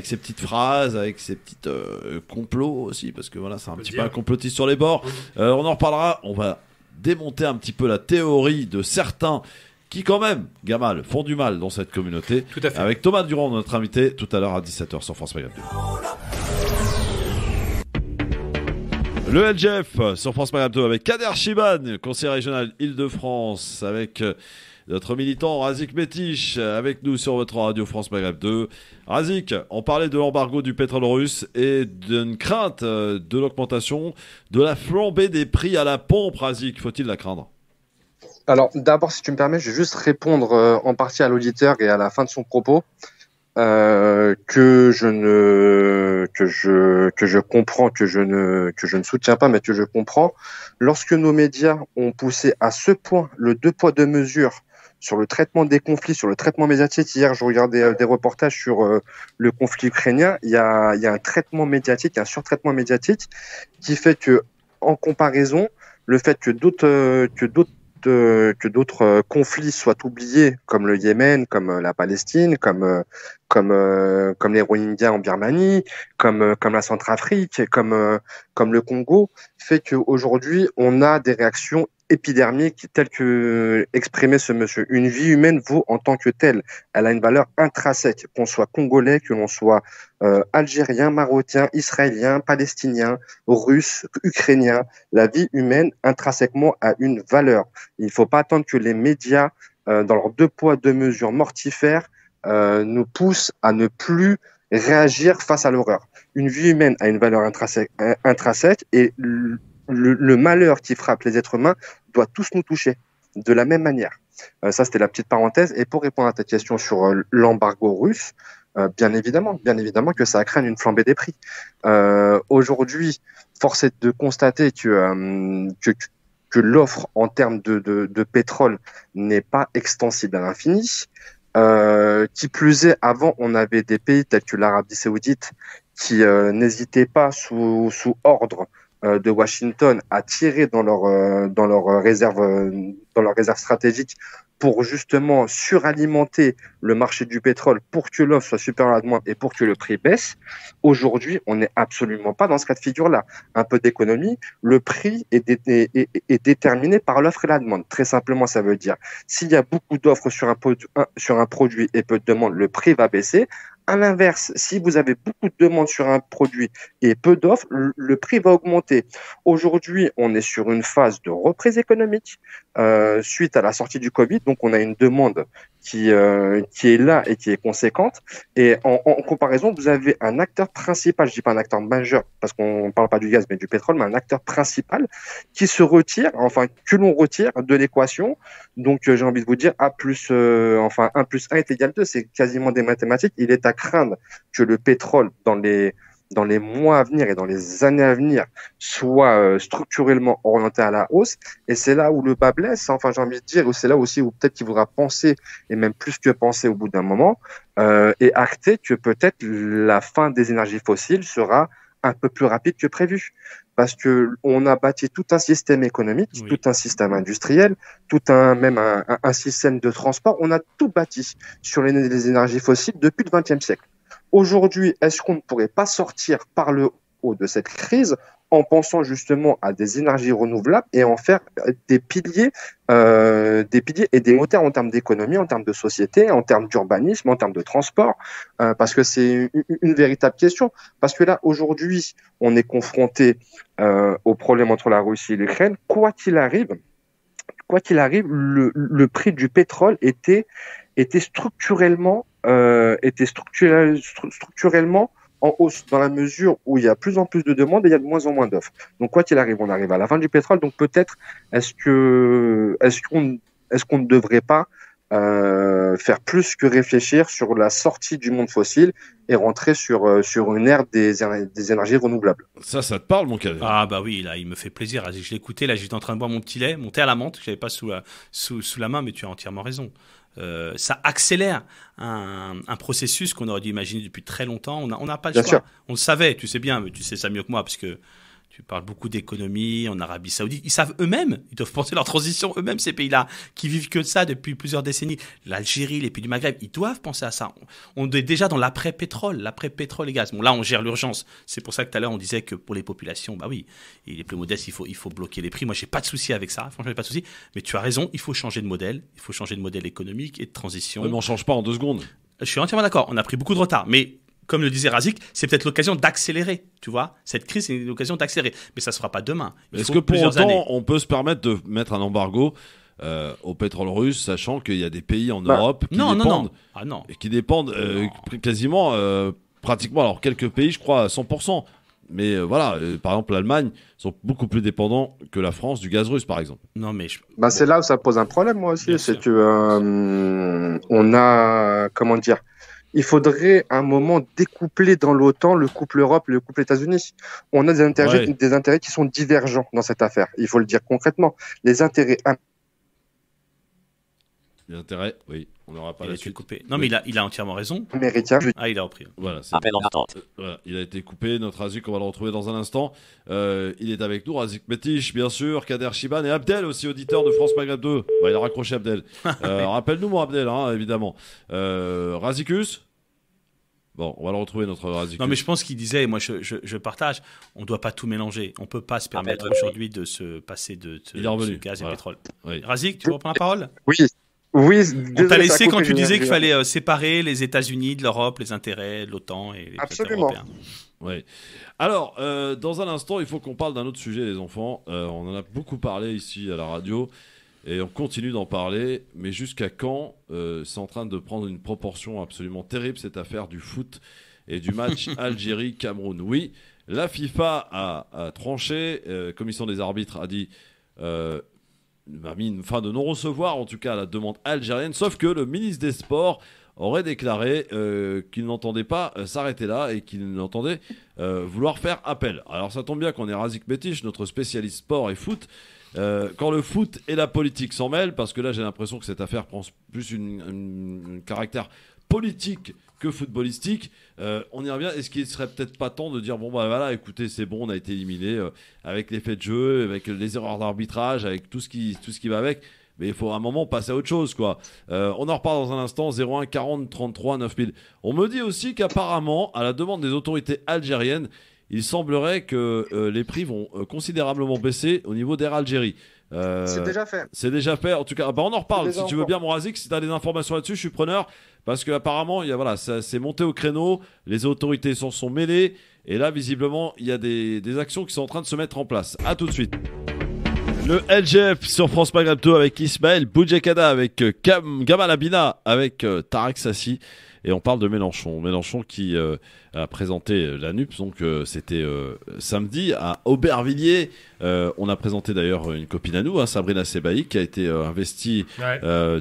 ses petites phrases, avec ses petites complots aussi, parce que voilà, c'est un petit peu un complotiste sur les bords. On en reparlera, on va démonter un petit peu la théorie de certains qui quand même, Gamal, font du mal dans cette communauté. Tout à fait. Avec Thomas Durand, notre invité, tout à l'heure à 17h sur France Maghreb 2. Le LGF sur France Maghreb 2 avec Kader Chiban, conseiller régional Île-de-France, avec notre militant Razik Metiche, avec nous sur votre radio France Maghreb 2. Razik, on parlait de l'embargo du pétrole russe et d'une crainte de l'augmentation de la flambée des prix à la pompe. Razik, faut-il la craindre? Alors d'abord, si tu me permets, je vais juste répondre en partie à l'auditeur et à la fin de son propos. Que je comprends, que je ne soutiens pas, mais que je comprends. Lorsque nos médias ont poussé à ce point le 2 poids 2 mesures sur le traitement des conflits, sur le traitement médiatique, hier je regardais des reportages sur le conflit ukrainien, il y a un traitement médiatique, un surtraitement médiatique qui fait que, en comparaison, le fait que d'autres conflits soient oubliés, comme le Yémen, comme la Palestine, comme les Rohingyas en Birmanie, comme la Centrafrique, comme le Congo, fait qu'aujourd'hui on a des réactions épidermiques telles que exprimait ce monsieur. Une vie humaine vaut en tant que telle. Elle a une valeur intrinsèque, qu'on soit congolais, que l'on soit algérien, marocain, israélien, palestinien, russe, ukrainien. La vie humaine intrinsèquement a une valeur. Il ne faut pas attendre que les médias, dans leurs 2 poids 2 mesures mortifères, nous poussent à ne plus réagir face à l'horreur. Une vie humaine a une valeur intrinsèque et le malheur qui frappe les êtres humains doit tous nous toucher de la même manière. Ça, c'était la petite parenthèse. Et pour répondre à ta question sur l'embargo russe, bien évidemment que ça craint une flambée des prix. Aujourd'hui, force est de constater que l'offre en termes de pétrole n'est pas extensible à l'infini. Qui plus est, avant, on avait des pays tels que l'Arabie Saoudite qui n'hésitaient pas sous ordre de Washington à tirer dans leur réserve stratégique pour justement suralimenter le marché du pétrole pour que l'offre soit supérieure à la demande et pour que le prix baisse. Aujourd'hui, on n'est absolument pas dans ce cas de figure-là. Un peu d'économie, le prix est déterminé par l'offre et la demande. Très simplement, ça veut dire s'il y a beaucoup d'offres sur un produit et peu de demande, le prix va baisser. À l'inverse, si vous avez beaucoup de demandes sur un produit et peu d'offres, le prix va augmenter. Aujourd'hui, on est sur une phase de reprise économique suite à la sortie du Covid. Donc, on a une demande qui est là et qui est conséquente. Et en comparaison, vous avez un acteur principal, je dis pas un acteur majeur parce qu'on parle pas du gaz mais du pétrole, mais un acteur principal qui se retire, enfin que l'on retire de l'équation. Donc j'ai envie de vous dire 1 plus 1 est égal 2, c'est quasiment des mathématiques. Il est à craindre que le pétrole dans les mois à venir et dans les années à venir soit structurellement orienté à la hausse. Et c'est là où le bas blesse, enfin j'ai envie de dire, ou c'est là aussi où peut-être qu'il faudra penser, et même plus que penser au bout d'un moment, et acter que peut-être la fin des énergies fossiles sera un peu plus rapide que prévu. Parce que on a bâti tout un système économique, tout un système industriel, même un système de transport. On a tout bâti sur les énergies fossiles depuis le XXe siècle. Aujourd'hui, est-ce qu'on ne pourrait pas sortir par le haut de cette crise en pensant justement à des énergies renouvelables et en faire des piliers et des moteurs en termes d'économie, en termes de société, en termes d'urbanisme, en termes de transport, parce que c'est une véritable question. Parce que là, aujourd'hui, on est confronté au problème entre la Russie et l'Ukraine. Quoi qu'il arrive, le prix du pétrole était structurellement en hausse dans la mesure où il y a plus en plus de demandes et il y a de moins en moins d'offres. Donc quoi qu'il arrive, on arrive à la fin du pétrole. Donc peut-être est-ce qu'on ne devrait pas faire plus que réfléchir sur la sortie du monde fossile et rentrer sur une ère des énergies renouvelables. Ça te parle, mon Kader? Ah bah oui, là, il me fait plaisir. Je l'ai écouté, là, j'étais en train de boire mon petit lait, mon thé à la menthe, que j'avais pas sous la main, mais tu as entièrement raison. Ça accélère un processus qu'on aurait dû imaginer depuis très longtemps. On n'a pas le choix. Sûr. On le savait, tu sais bien, mais tu sais ça mieux que moi, parce que tu parles beaucoup d'économie en Arabie Saoudite. Ils savent eux-mêmes, ils doivent penser leur transition eux-mêmes, ces pays-là, qui vivent que de ça depuis plusieurs décennies. L'Algérie, les pays du Maghreb, ils doivent penser à ça. On est déjà dans l'après-pétrole et gaz. Bon, là, on gère l'urgence. C'est pour ça que tout à l'heure, on disait que pour les populations, bah oui, et les plus modestes, il faut bloquer les prix. Moi, j'ai pas de souci avec ça. Franchement, j'ai pas de souci. Mais tu as raison, il faut changer de modèle. Il faut changer de modèle économique et de transition. Mais on change pas en 2 secondes. Je suis entièrement d'accord. On a pris beaucoup de retard. Mais comme le disait Razik, c'est peut-être l'occasion d'accélérer, tu vois. Cette crise, c'est l'occasion d'accélérer. Mais ça ne se fera pas demain. Est-ce que pour autant, on peut se permettre de mettre un embargo au pétrole russe, sachant qu'il y a des pays en Europe qui dépendent, et qui dépendent quasiment, pratiquement, alors quelques pays, je crois, à 100%. Mais voilà, par exemple, l'Allemagne sont beaucoup plus dépendants que la France du gaz russe, par exemple. Non, mais c'est là où ça pose un problème, moi aussi. Bien c'est sûr. Que on a, comment dire, il faudrait un moment découpler dans l'OTAN le couple Europe et le couple États-Unis. On a des intérêts qui sont divergents dans cette affaire. Il faut le dire concrètement. Les intérêts, oui, on n'aura pas la suite. Coupé. Non, mais il a entièrement raison. Américain. Ah, il a repris. Voilà, appel en attente. Voilà, il a été coupé. Notre Razik, on va le retrouver dans un instant. Il est avec nous, Razik Métiche, bien sûr, Kader Chiban et Abdel, aussi auditeur de France Maghreb 2. Il a raccroché Abdel. Rappelle-nous, mon Abdel, évidemment. Razicus. Bon, on va le retrouver, notre Razicus. Non, mais je pense qu'il disait, et moi je partage, on ne doit pas tout mélanger. On ne peut pas se permettre aujourd'hui de se passer de gaz et pétrole. Oui. Razik, tu veux reprendre la parole ? Oui. On t'a laissé quand tu disais qu'il fallait séparer les États-Unis de l'Europe, les intérêts de l'OTAN et les intérêts européens. Oui. Alors, dans un instant, il faut qu'on parle d'un autre sujet, les enfants. On en a beaucoup parlé ici à la radio. Et on continue d'en parler, mais jusqu'à quand c'est en train de prendre une proportion absolument terrible, cette affaire du foot et du match Algérie-Cameroun. Oui, la FIFA a tranché, commission des arbitres a dit, a mis une fin de non-recevoir, en tout cas à la demande algérienne, sauf que le ministre des Sports aurait déclaré qu'il n'entendait pas s'arrêter là et qu'il entendait vouloir faire appel. Alors ça tombe bien qu'on ait Razik Métiche, notre spécialiste sport et foot, quand le foot et la politique s'en mêlent, parce que là j'ai l'impression que cette affaire prend plus un caractère politique que footballistique, on y revient. Est-ce qu'il serait peut-être pas temps de dire bon bah voilà, écoutez, c'est bon, on a été éliminé avec l'effet de jeu, avec les erreurs d'arbitrage, avec tout ce qui va avec, mais il faut à un moment passer à autre chose, quoi. On en reparle dans un instant. 01 40 33 9000. On me dit aussi qu'apparemment, à la demande des autorités algériennes, il semblerait que les prix vont considérablement baisser au niveau d'Air Algérie. C'est déjà fait. C'est déjà fait. En tout cas, on en reparle. Si tu veux encore. bien, mon Razik, si tu as des informations là-dessus, je suis preneur. Parce qu'apparemment, ça s'est monté au créneau. Les autorités s'en sont mêlées. Et là, visiblement, il y a des actions qui sont en train de se mettre en place. À tout de suite. Le LGF sur France Maghreb 2 avec Ismaël Boujakada, avec Gamal Abina, avec Tarek Sassi. Et on parle de Mélenchon. Mélenchon qui a présenté la NUPS, donc c'était samedi à Aubervilliers. On a présenté d'ailleurs une copine à nous, Sabrina Sebaï, qui a été investie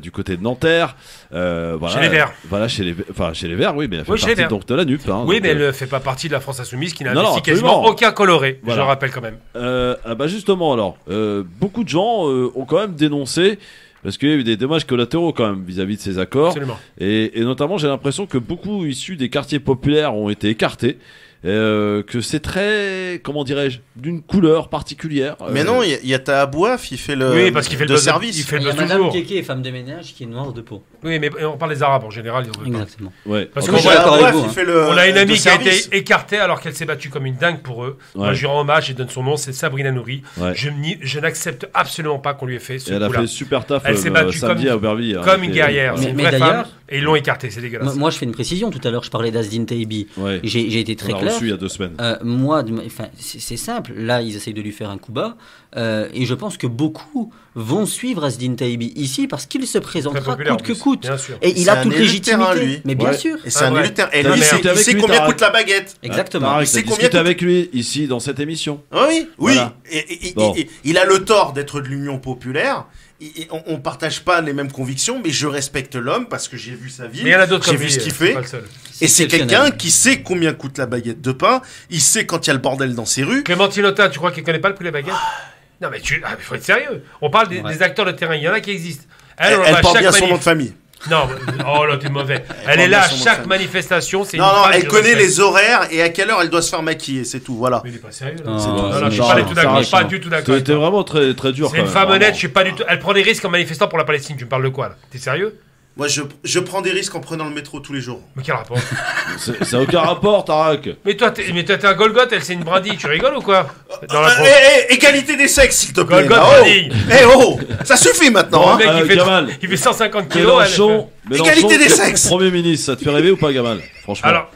du côté de Nanterre. Voilà, chez les Verts. Voilà, chez les Verts, oui, mais elle fait partie donc de la NUPS. Oui, mais elle ne fait pas partie de la France Insoumise, qui n'a investi quasiment aucun coloré, voilà. Je le rappelle quand même. Justement, alors, beaucoup de gens ont quand même dénoncé. Parce qu'il y a eu des dommages collatéraux quand même vis-à-vis de ces accords. Absolument. Et notamment, j'ai l'impression que beaucoup issus des quartiers populaires ont été écartés. Que c'est très, comment dirais-je, d'une couleur particulière. Mais non, il y a Tahabouaf, il fait le parce qu'il fait de le service. Il fait Il y le a buzz Madame toujours. Kéké, femme de ménage, qui est noire de peau. Oui, mais on parle des Arabes en général. Exactement. Ouais. Parce On qu'on est voit, d'accord avec vous, on a une amie qui a service. été écartée alors qu'elle s'est battue comme une dingue pour eux. Ouais. Moi, je lui rends hommage et donne son nom, c'est Sabrina Nouri. Ouais. Je n'accepte absolument pas qu'on lui ait fait ce Et elle a coup-là. fait super taf Elle s'est battue samedi à Aubervilliers. comme une guerrière. C'est une Mais vraie d'ailleurs, femme. Et ils l'ont écartée, c'est dégueulasse. Moi, je fais une précision. Tout à l'heure, je parlais d'Azdine Taibi. Ouais. J'ai été très On l'a clair. reçu il y a 2 semaines. Moi, c'est simple. Là, ils essayent de lui faire un coup bas. Et je pense que beaucoup vont suivre Azdine Taibi ici parce qu'il se présentera coûte que coûte. Bien sûr. Et il a toute légitimité. Lui. Mais bien sûr. Et c'est un élu de terrain. Et T'as lui, discuté il avec sait lui, combien Tarek. coûte la baguette. Exactement. Tarek, C'est t'as combien discuté coûte- avec lui ici dans cette émission. Oui, Voilà. Et Bon. il a le tort d'être de l'Union populaire. On partage pas les mêmes convictions, mais je respecte l'homme parce que j'ai vu sa vie, Mais il y en a d'autres j'ai comme vu lui, ce qu'il c'est fait. pas le seul. Et c'est exceptionnel. quelqu'un qui sait combien coûte la baguette de pain. Il sait quand il y a le bordel dans ses rues. Clémentine Autain, tu crois qu'elle connaît pas le prix des baguettes? Non, mais il faut être sérieux. On parle des acteurs de terrain. Il y en a qui existent. Elle va à porte chaque bien son manif. nom de famille. Non, oh là, t'es mauvais. Elle porte est là à bien son nom de chaque famille. manifestation. C'est Non, une femme elle qui connaît respecte. les horaires et à quelle heure elle doit se faire maquiller, c'est tout, voilà. Mais il est pas sérieux là. Non, C'est tout. non, Non, mais je suis pas du tout d'accord. Je suis pas méchant. du tout d'accord. T'es vraiment très, très dur. C'est une femme honnête. Je suis pas du tout. Elle prend des risques en manifestant pour la Palestine. Tu me parles de quoi là? T'es sérieux? Moi, je prends des risques en prenant le métro tous les jours. Mais quel rapport? Ça n'a aucun rapport, Tarek. Mais toi, t'es un Golgoth. Elle, c'est une brindille. Tu rigoles ou quoi? Dans la Égalité des sexes, s'il te plaît. Golgoth, là. Oh. brindille. Ça suffit maintenant. Bon, hein. Le mec, Gamal. il fait 150 kilos. Mélenchon, Égalité des sexes. Premier ministre, ça te fait rêver ou pas, Gamal? Franchement. Alors,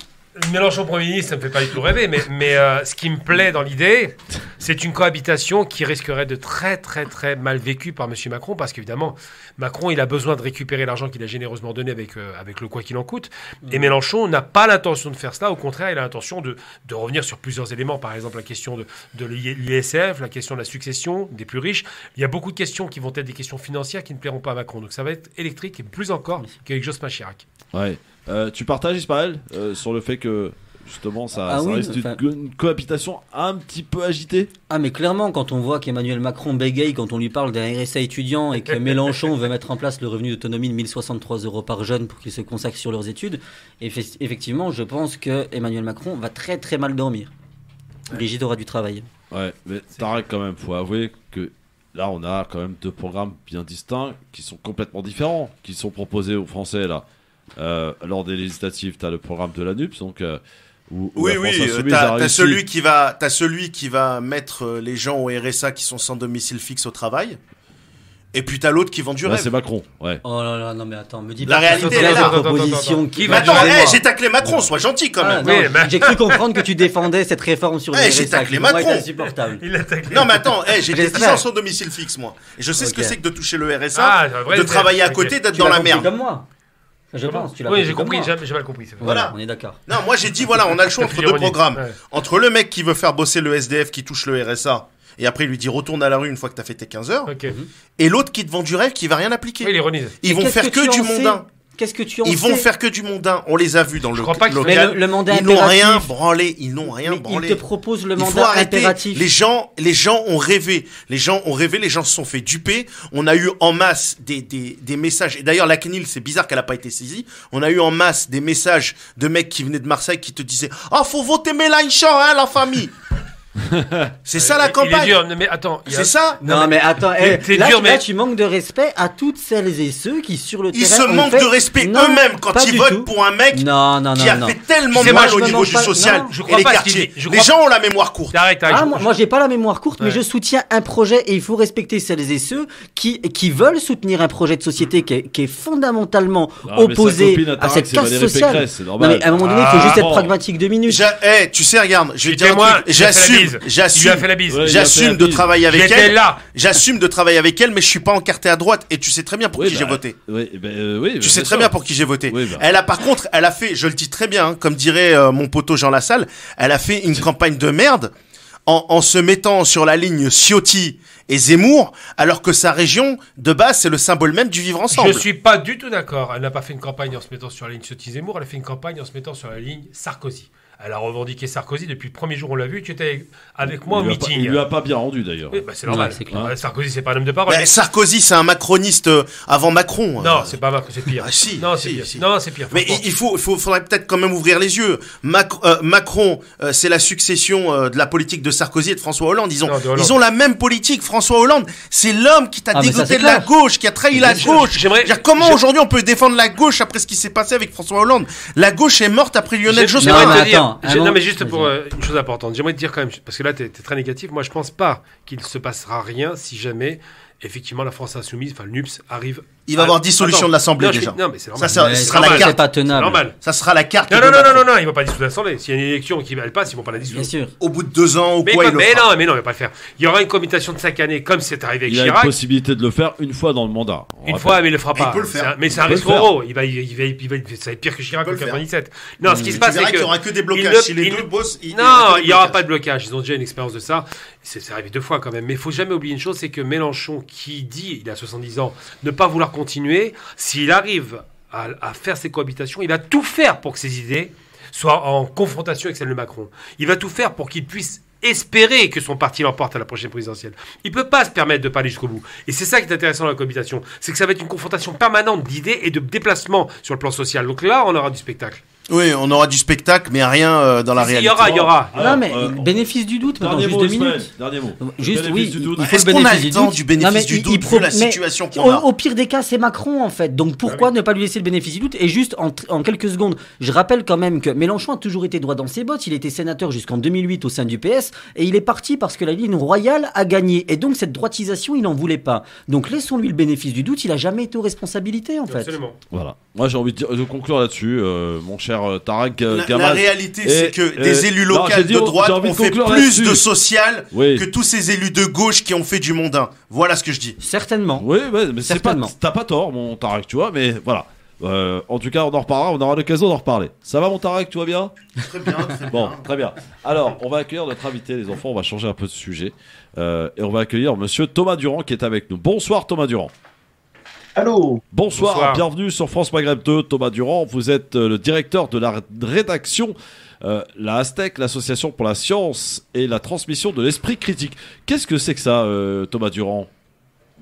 Mélenchon Premier ministre, ça me fait pas du tout rêver, mais ce qui me plaît dans l'idée, c'est une cohabitation qui risquerait de très très très mal vécue par M. Macron, parce qu'évidemment, Macron, il a besoin de récupérer l'argent qu'il a généreusement donné avec le quoi qu'il en coûte, et Mélenchon n'a pas l'intention de faire cela, au contraire, il a l'intention de revenir sur plusieurs éléments, par exemple la question de l'ISF, la question de la succession des plus riches. Il y a beaucoup de questions qui vont être des questions financières qui ne plairont pas à Macron, donc ça va être électrique, et plus encore qu'avec Jospin Chirac. Ouais. Tu partages, Ismaël, sur le fait que justement ça oui, reste une cohabitation un petit peu agitée? Ah, mais clairement, quand on voit qu'Emmanuel Macron bégaye quand on lui parle d'un RSA étudiant et que Mélenchon veut mettre en place le revenu d'autonomie de 1063 € par jeune pour qu'ils se consacrent sur leurs études, effectivement, je pense que Emmanuel Macron va très très mal dormir. Brigitte aura du travail. Ouais, mais Tarek, quand même, faut avouer que là, on a quand même 2 programmes bien distincts qui sont complètement différents, qui sont proposés aux Français là. Lors des législatives, tu as le programme de la NUPS, donc où Oui, la France oui, Insoumise a t'as réussi. celui qui va mettre les gens au RSA qui sont sans domicile fixe au travail. Et puis t'as l'autre qui vend du Là, rêve. c'est Macron, ouais. Oh là là, non mais attends, me dis La pas réalité, que elle est là. des propositions qui va Attends, dire- j'ai taclé Macron, sois gentil quand Ah, même. non, Oui, mais- j'ai cru comprendre que tu défendais cette réforme sur le J'ai RSA, taclé qui pour moi est Macron. insupportable. Il a taclé. Non mais attends, j'ai des J'espère. 10 ans sans domicile fixe moi. Et je sais ce que Ok. c'est que de toucher le RSA, Ah, c'est vrai, de c'est- travailler à ok. côté, d'être Tu dans l'as la compris merde. comme moi. Je pense, tu l'as Oui, compris j'ai comme compris, moi. j'ai mal compris. C'est vrai. Voilà, Voilà. on est d'accord. Non, moi j'ai dit voilà, on a le choix entre deux Ironie. programmes. Ouais. Entre le mec qui veut faire bosser le SDF qui touche le RSA et après il lui dit retourne à la rue une fois que t'as fait tes 15 heures, Ok. et l'autre qui te vend du rêve qui va rien appliquer. Oui, il ironise. Ils vont Qu'est-ce faire tu que du en sais mondain. Qu'est-ce que tu en Ils vont sais faire que du mondain. On les a vus dans le crois pas qu'ils- Mais local. le mandat Ils n'ont impératif. rien branlé. Ils n'ont rien Mais branlé. il te propose le Il faut mandat arrêter. impératif. Les gens ont rêvé. Les gens se sont fait duper. On a eu en masse des messages. Et d'ailleurs, la CNIL, c'est bizarre qu'elle a pas été saisie. On a eu en masse des messages de mecs qui venaient de Marseille qui te disaient « Ah, faut voter Mélenchon, hein, la famille !» C'est ça la Il est campagne. dur, mais attends. C'est ça. Non, mais attends, t'es là, dur, mais- là, tu manques de respect à toutes celles et ceux qui, sur le Ils terrain. se manquent de respect eux-mêmes quand ils votent pour un mec qui a fait tellement de mal au niveau du social et les quartiers. Les gens ont la mémoire courte. Moi, j'ai pas la mémoire courte, mais je soutiens un projet et il faut respecter celles et ceux qui veulent soutenir un projet de société qui est fondamentalement opposé à cette casse sociale. Non, mais à un moment donné, il faut juste être pragmatique 2 minutes. Tu sais, regarde, je vais te dire un truc. J'assume de travailler avec elle. J'assume de travailler avec elle, mais je suis pas encarté à droite. Et tu sais très bien pour qui j'ai voté. Tu sais très bien pour qui j'ai voté. Elle a, par contre, elle a fait, je le dis très bien, hein, comme dirait mon poteau Jean Lassalle, elle a fait une campagne de merde en se mettant sur la ligne Ciotti et Zemmour, alors que sa région, de base, c'est le symbole même du vivre ensemble. Je suis pas du tout d'accord. Elle n'a pas fait une campagne en se mettant sur la ligne Ciotti-Zemmour, elle a fait une campagne en se mettant sur la ligne Sarkozy. Elle a revendiqué Sarkozy depuis le premier jour où on l'a vu. Tu étais avec moi au meeting. Il lui a pas bien rendu d'ailleurs. Oui, c'est normal. Sarkozy, c'est pas un homme de parole. Sarkozy, c'est un macroniste avant Macron. Non, c'est pas Macron, c'est pire. Ah, si, non, c'est pire. Si. Non, c'est pire. Mais faudrait peut-être quand même ouvrir les yeux. Macron, c'est la succession de la politique de Sarkozy et de François Hollande. Ils ont la même politique. François Hollande, c'est l'homme qui t'a dégoûté de la gauche, qui a trahi la gauche. Comment aujourd'hui on peut défendre la gauche après ce qui s'est passé avec François Hollande? La gauche est morte après Lionel Jospin. Non, mais juste pour une chose importante, j'aimerais te dire quand même, parce que là, tu es très négatif, moi je pense pas qu'il se passera rien si jamais, effectivement, la France Insoumise, enfin le NUPS, arrive... Il va y avoir dissolution de l'Assemblée déjà. Non, mais c'est normal. Ça sera la carte. C'est pas tenable. Normal. Ça sera la carte. Non, il va pas dissoudre l'Assemblée. S'il y a une élection qui elle passe, ils vont pas la dissoudre. Bien sûr. Au bout de 2 ans ou quoi, mais non, il va pas le faire. Il y aura une cohabitation de 5 années, comme c'est arrivé avec Chirac. Il a une possibilité de le faire une fois dans le mandat. Une fois, mais il le fera pas. Il peut le faire. Mais c'est un risque gros. Ça va être pire que Chirac en 97. Non, ce qui se passe, c'est que... Il y aura que des blocages. Si les deux bossent... Non, il y aura pas de blocage. Ils ont déjà une expérience de ça. C'est arrivé 2 fois quand même. Mais il faut jamais oublier une chose, c'est que Mélenchon, qui dit, il a 70 ans, ne pas vouloir continuer, s'il arrive à faire ses cohabitations, il va tout faire pour que ses idées soient en confrontation avec celles de Macron. Il va tout faire pour qu'il puisse espérer que son parti l'emporte à la prochaine présidentielle. Il ne peut pas se permettre de pas aller jusqu'au bout. Et c'est ça qui est intéressant dans la cohabitation. C'est que ça va être une confrontation permanente d'idées et de déplacements sur le plan social. Donc là, on aura du spectacle. Oui, on aura du spectacle, mais rien dans la réalité. Il y aura. Non, mais bénéfice du doute, maintenant, juste 2 minutes. Dernier mot. Juste, oui, il faut Est-ce qu'on a le temps du bénéfice du doute vu la situation qu'on a? Au pire des cas, c'est Macron, en fait. Donc pourquoi ne pas lui laisser le bénéfice du doute? Et juste, en quelques secondes, je rappelle quand même que Mélenchon a toujours été droit dans ses bottes. Il était sénateur jusqu'en 2008 au sein du PS. Et il est parti parce que la ligne royale a gagné. Et donc, cette droitisation, il n'en voulait pas. Donc, laissons-lui le bénéfice du doute. Il n'a jamais été aux responsabilités, en fait. Absolument. Voilà. Moi, j'ai envie de conclure là-dessus, mon cher Tarek. La réalité, c'est que des élus locaux de droite ont fait plus de social que tous ces élus de gauche qui ont fait du mondain. Voilà ce que je dis. Certainement. Oui, mais t'as pas tort, mon Tarek, tu vois, mais voilà. En tout cas, on en reparlera, on aura l'occasion d'en reparler. Ça va, mon Tarek, tout va bien? Très bien, très bien. Bon, très bien. Alors, on va accueillir notre invité, les enfants, on va changer un peu de sujet. Et on va accueillir monsieur Thomas Durand qui est avec nous. Bonsoir, Thomas Durand. Allô. Bonsoir, bienvenue sur France Maghreb 2, Thomas Durand. Vous êtes le directeur de la rédaction, la ASTEC, l'Association pour la science et la transmission de l'esprit critique. Qu'est-ce que c'est que ça, Thomas Durand?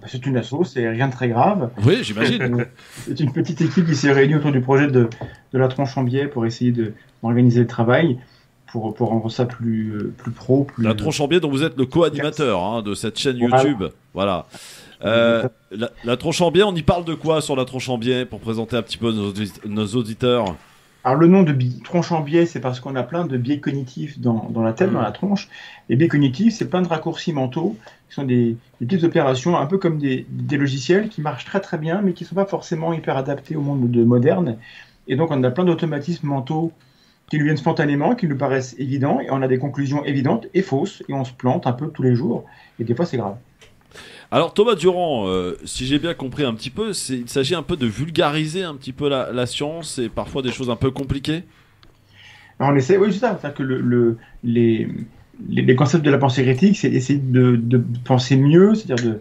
C'est une asso, c'est rien de très grave. Oui, j'imagine. C'est une petite équipe qui s'est réunie autour du projet de la tronche en biais pour essayer d'organiser le travail, pour rendre ça plus pro. La tronche en biais dont vous êtes le co-animateur de cette chaîne YouTube. Voilà. La tronche en biais, on y parle de quoi sur la tronche en biais pour présenter un petit peu nos auditeurs? Alors le nom de tronche en biais, c'est parce qu'on a plein de biais cognitifs dans la tête, dans la tronche. Les biais cognitifs, c'est plein de raccourcis mentaux, qui sont des petites opérations, un peu comme des logiciels qui marchent très très bien, mais qui ne sont pas forcément hyper adaptés au monde moderne. Et donc on a plein d'automatismes mentaux qui nous viennent spontanément, qui nous paraissent évidents, et on a des conclusions évidentes et fausses, et on se plante un peu tous les jours, et des fois c'est grave. Alors Thomas Durand, si j'ai bien compris un petit peu, il s'agit un peu de vulgariser un petit peu la science et parfois des choses un peu compliquées. Alors on essaie, oui c'est ça, c'est-à-dire que les concepts de la pensée critique, c'est essayer de penser mieux, c'est-à-dire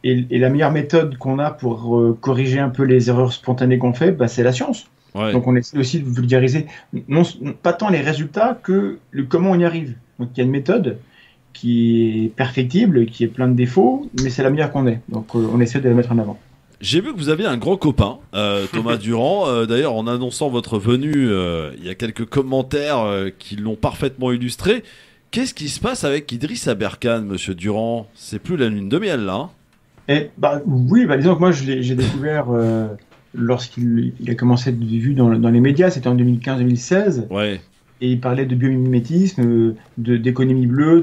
et la meilleure méthode qu'on a pour corriger un peu les erreurs spontanées qu'on fait, c'est la science. Ouais. Donc on essaie aussi de vulgariser, pas tant les résultats que comment on y arrive. Donc il y a une méthode qui est perfectible, qui est plein de défauts, mais c'est la meilleure qu'on ait. Donc on essaie de la mettre en avant. J'ai vu que vous aviez un grand copain, Thomas Durand. D'ailleurs, en annonçant votre venue, il y a quelques commentaires qui l'ont parfaitement illustré. Qu'est-ce qui se passe avec Idriss Aberkan, monsieur Durand? C'est plus la lune de miel, là, Oui, disons que moi, j'ai découvert lorsqu'il a commencé à être vu dans les médias, c'était en 2015-2016. Ouais. Et il parlait de biomimétisme, d'économie bleue,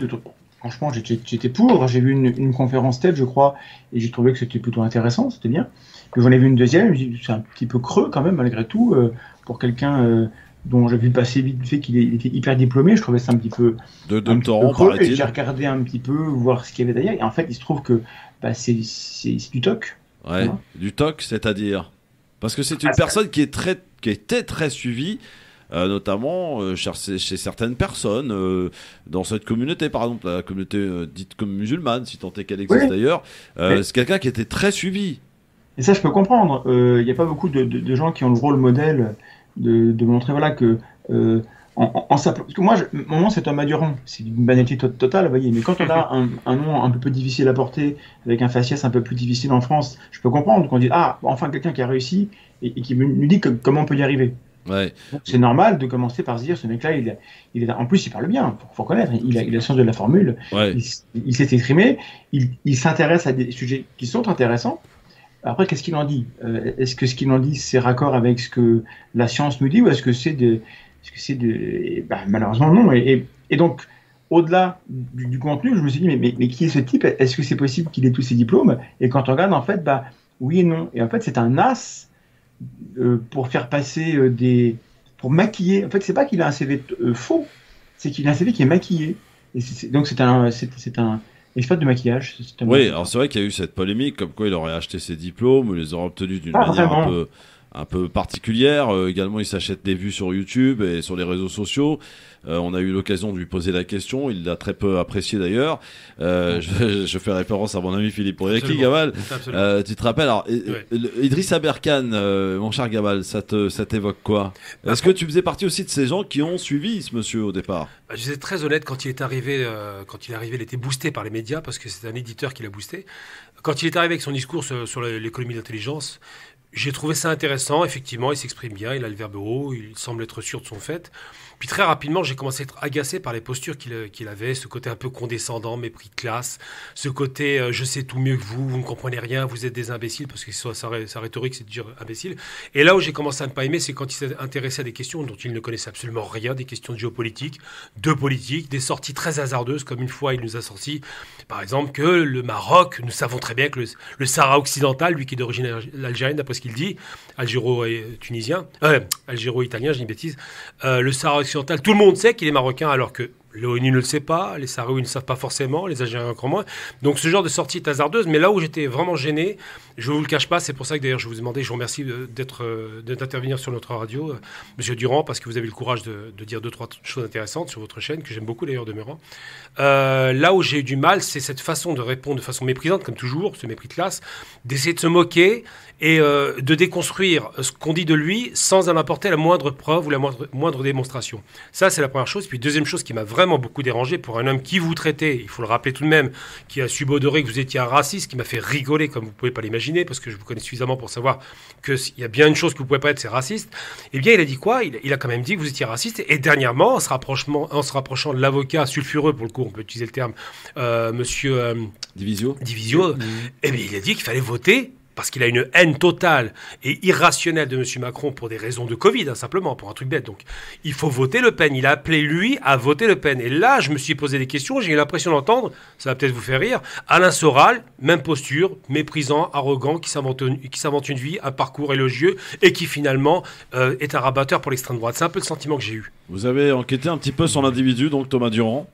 franchement, j'étais pour. J'ai vu une conférence TED, je crois, et j'ai trouvé que c'était plutôt intéressant, c'était bien. Puis j'en ai vu une deuxième, c'est un petit peu creux quand même, malgré tout, pour quelqu'un dont j'ai vu passer vite fait qu'il était hyper diplômé. Je trouvais ça un petit peu creux. Et j'ai regardé un petit peu, voir ce qu'il y avait derrière. Et en fait, il se trouve que c'est du TOC. Ouais, du TOC, c'est-à-dire parce que c'est une personne qui était très suivie. Notamment chez certaines personnes dans cette communauté, par exemple la communauté dite comme musulmane, si tant est qu'elle existe d'ailleurs, c'est quelqu'un qui était très suivi. Et ça je peux comprendre, il n'y a pas beaucoup de gens qui ont le rôle modèle de montrer que parce que moi mon nom c'est Thomas Durand, c'est une banalité totale, vous voyez, mais quand on a un nom un peu plus difficile à porter, avec un faciès un peu plus difficile en France, je peux comprendre qu'on dise enfin quelqu'un qui a réussi et qui nous dit comment on peut y arriver. Ouais. C'est normal de commencer par se dire ce mec-là, en plus il parle bien, faut reconnaître, il a le sens de la formule, il s'est exprimé, il s'intéresse à des sujets qui sont intéressants. Après, qu'est-ce qu'il en dit? Est-ce que ce qu'il en dit c'est raccord avec ce que la science nous dit, ou est-ce que c'est malheureusement non. Et donc au-delà du contenu, je me suis dit mais qui est ce type? Est-ce que c'est possible qu'il ait tous ses diplômes? Et quand on regarde, en fait, oui et non. Et en fait, c'est un as pour faire passer pour maquiller. En fait, c'est pas qu'il a un CV faux, c'est qu'il a un CV qui est maquillé. Et donc c'est un expert de maquillage. Oui, alors c'est vrai qu'il y a eu cette polémique comme quoi il aurait acheté ses diplômes, ou les aurait obtenus d'une manière un peu particulière. Également, il s'achète des vues sur YouTube et sur les réseaux sociaux. On a eu l'occasion de lui poser la question. Il l'a très peu apprécié d'ailleurs. Je fais référence à mon ami Philippe Poirier-Qui, Gamal. Tu te rappelles, alors, Idriss Aberkan, mon cher Gamal, ça t'évoque quoi? Est-ce que tu faisais partie aussi de ces gens qui ont suivi ce monsieur au départ? Je suis très honnête, quand il est arrivé, il était boosté par les médias, parce que c'est un éditeur qui l'a boosté. Quand il est arrivé avec son discours sur l'économie d'intelligence, j'ai trouvé ça intéressant. Effectivement, il s'exprime bien, il a le verbe haut, il semble être sûr de son fait. Puis très rapidement, j'ai commencé à être agacé par les postures qu'il avait, ce côté un peu condescendant, mépris de classe, ce côté je sais tout mieux que vous ne comprenez rien, vous êtes des imbéciles, parce que sa rhétorique, c'est de dire imbécile. Et là où j'ai commencé à ne pas aimer, c'est quand il s'est intéressé à des questions dont il ne connaissait absolument rien, des questions de géopolitique, de politique, des sorties très hasardeuses, comme une fois il nous a sorti, par exemple, que le Maroc, nous savons très bien que le Sahara occidental, lui qui est d'origine algérienne, d'après ce qu'il dit, algéro-italien, je dis une bêtise, le Sahara occidental, tout le monde sait qu'il est marocain, alors que l'ONU ne le sait pas, les Sahraouis ne le savent pas forcément, les Algériens encore moins. Donc ce genre de sortie est hasardeuse, mais là où j'étais vraiment gêné, je ne vous le cache pas, c'est pour ça que d'ailleurs je vous demandais, je vous remercie d'intervenir sur notre radio, Monsieur Durand, parce que vous avez le courage de dire 2-3 choses intéressantes sur votre chaîne, que j'aime beaucoup d'ailleurs demeurant. Là où j'ai eu du mal, c'est cette façon de répondre de façon méprisante, comme toujours, ce mépris de classe, d'essayer de se moquer et de déconstruire ce qu'on dit de lui sans en apporter la moindre preuve ou la moindre démonstration. Ça, c'est la première chose. Puis deuxième chose qui m'a vraiment beaucoup dérangé, pour un homme qui vous traitait, il faut le rappeler tout de même, qui a subodoré que vous étiez un raciste, qui m'a fait rigoler comme vous ne pouvez pas l'imaginer, parce que je vous connais suffisamment pour savoir qu'il y a bien une chose que vous ne pouvez pas être, c'est raciste. Eh bien, il a dit quoi? Il a quand même dit que vous étiez raciste. Et dernièrement, en se rapprochant de l'avocat sulfureux, pour le coup, on peut utiliser le terme, monsieur Divisio, eh bien, il a dit qu'il fallait voter, parce qu'il a une haine totale et irrationnelle de M. Macron pour des raisons de Covid, simplement, pour un truc bête. Donc, il faut voter Le Pen. Il a appelé, lui, à voter Le Pen. Et là, je me suis posé des questions. J'ai eu l'impression d'entendre, ça va peut-être vous faire rire, Alain Soral, même posture, méprisant, arrogant, qui s'invente une vie, un parcours élogieux, et qui, finalement, est un rabatteur pour l'extrême droite. C'est un peu le sentiment que j'ai eu. Vous avez enquêté un petit peu sur l'individu, donc Thomas Durand?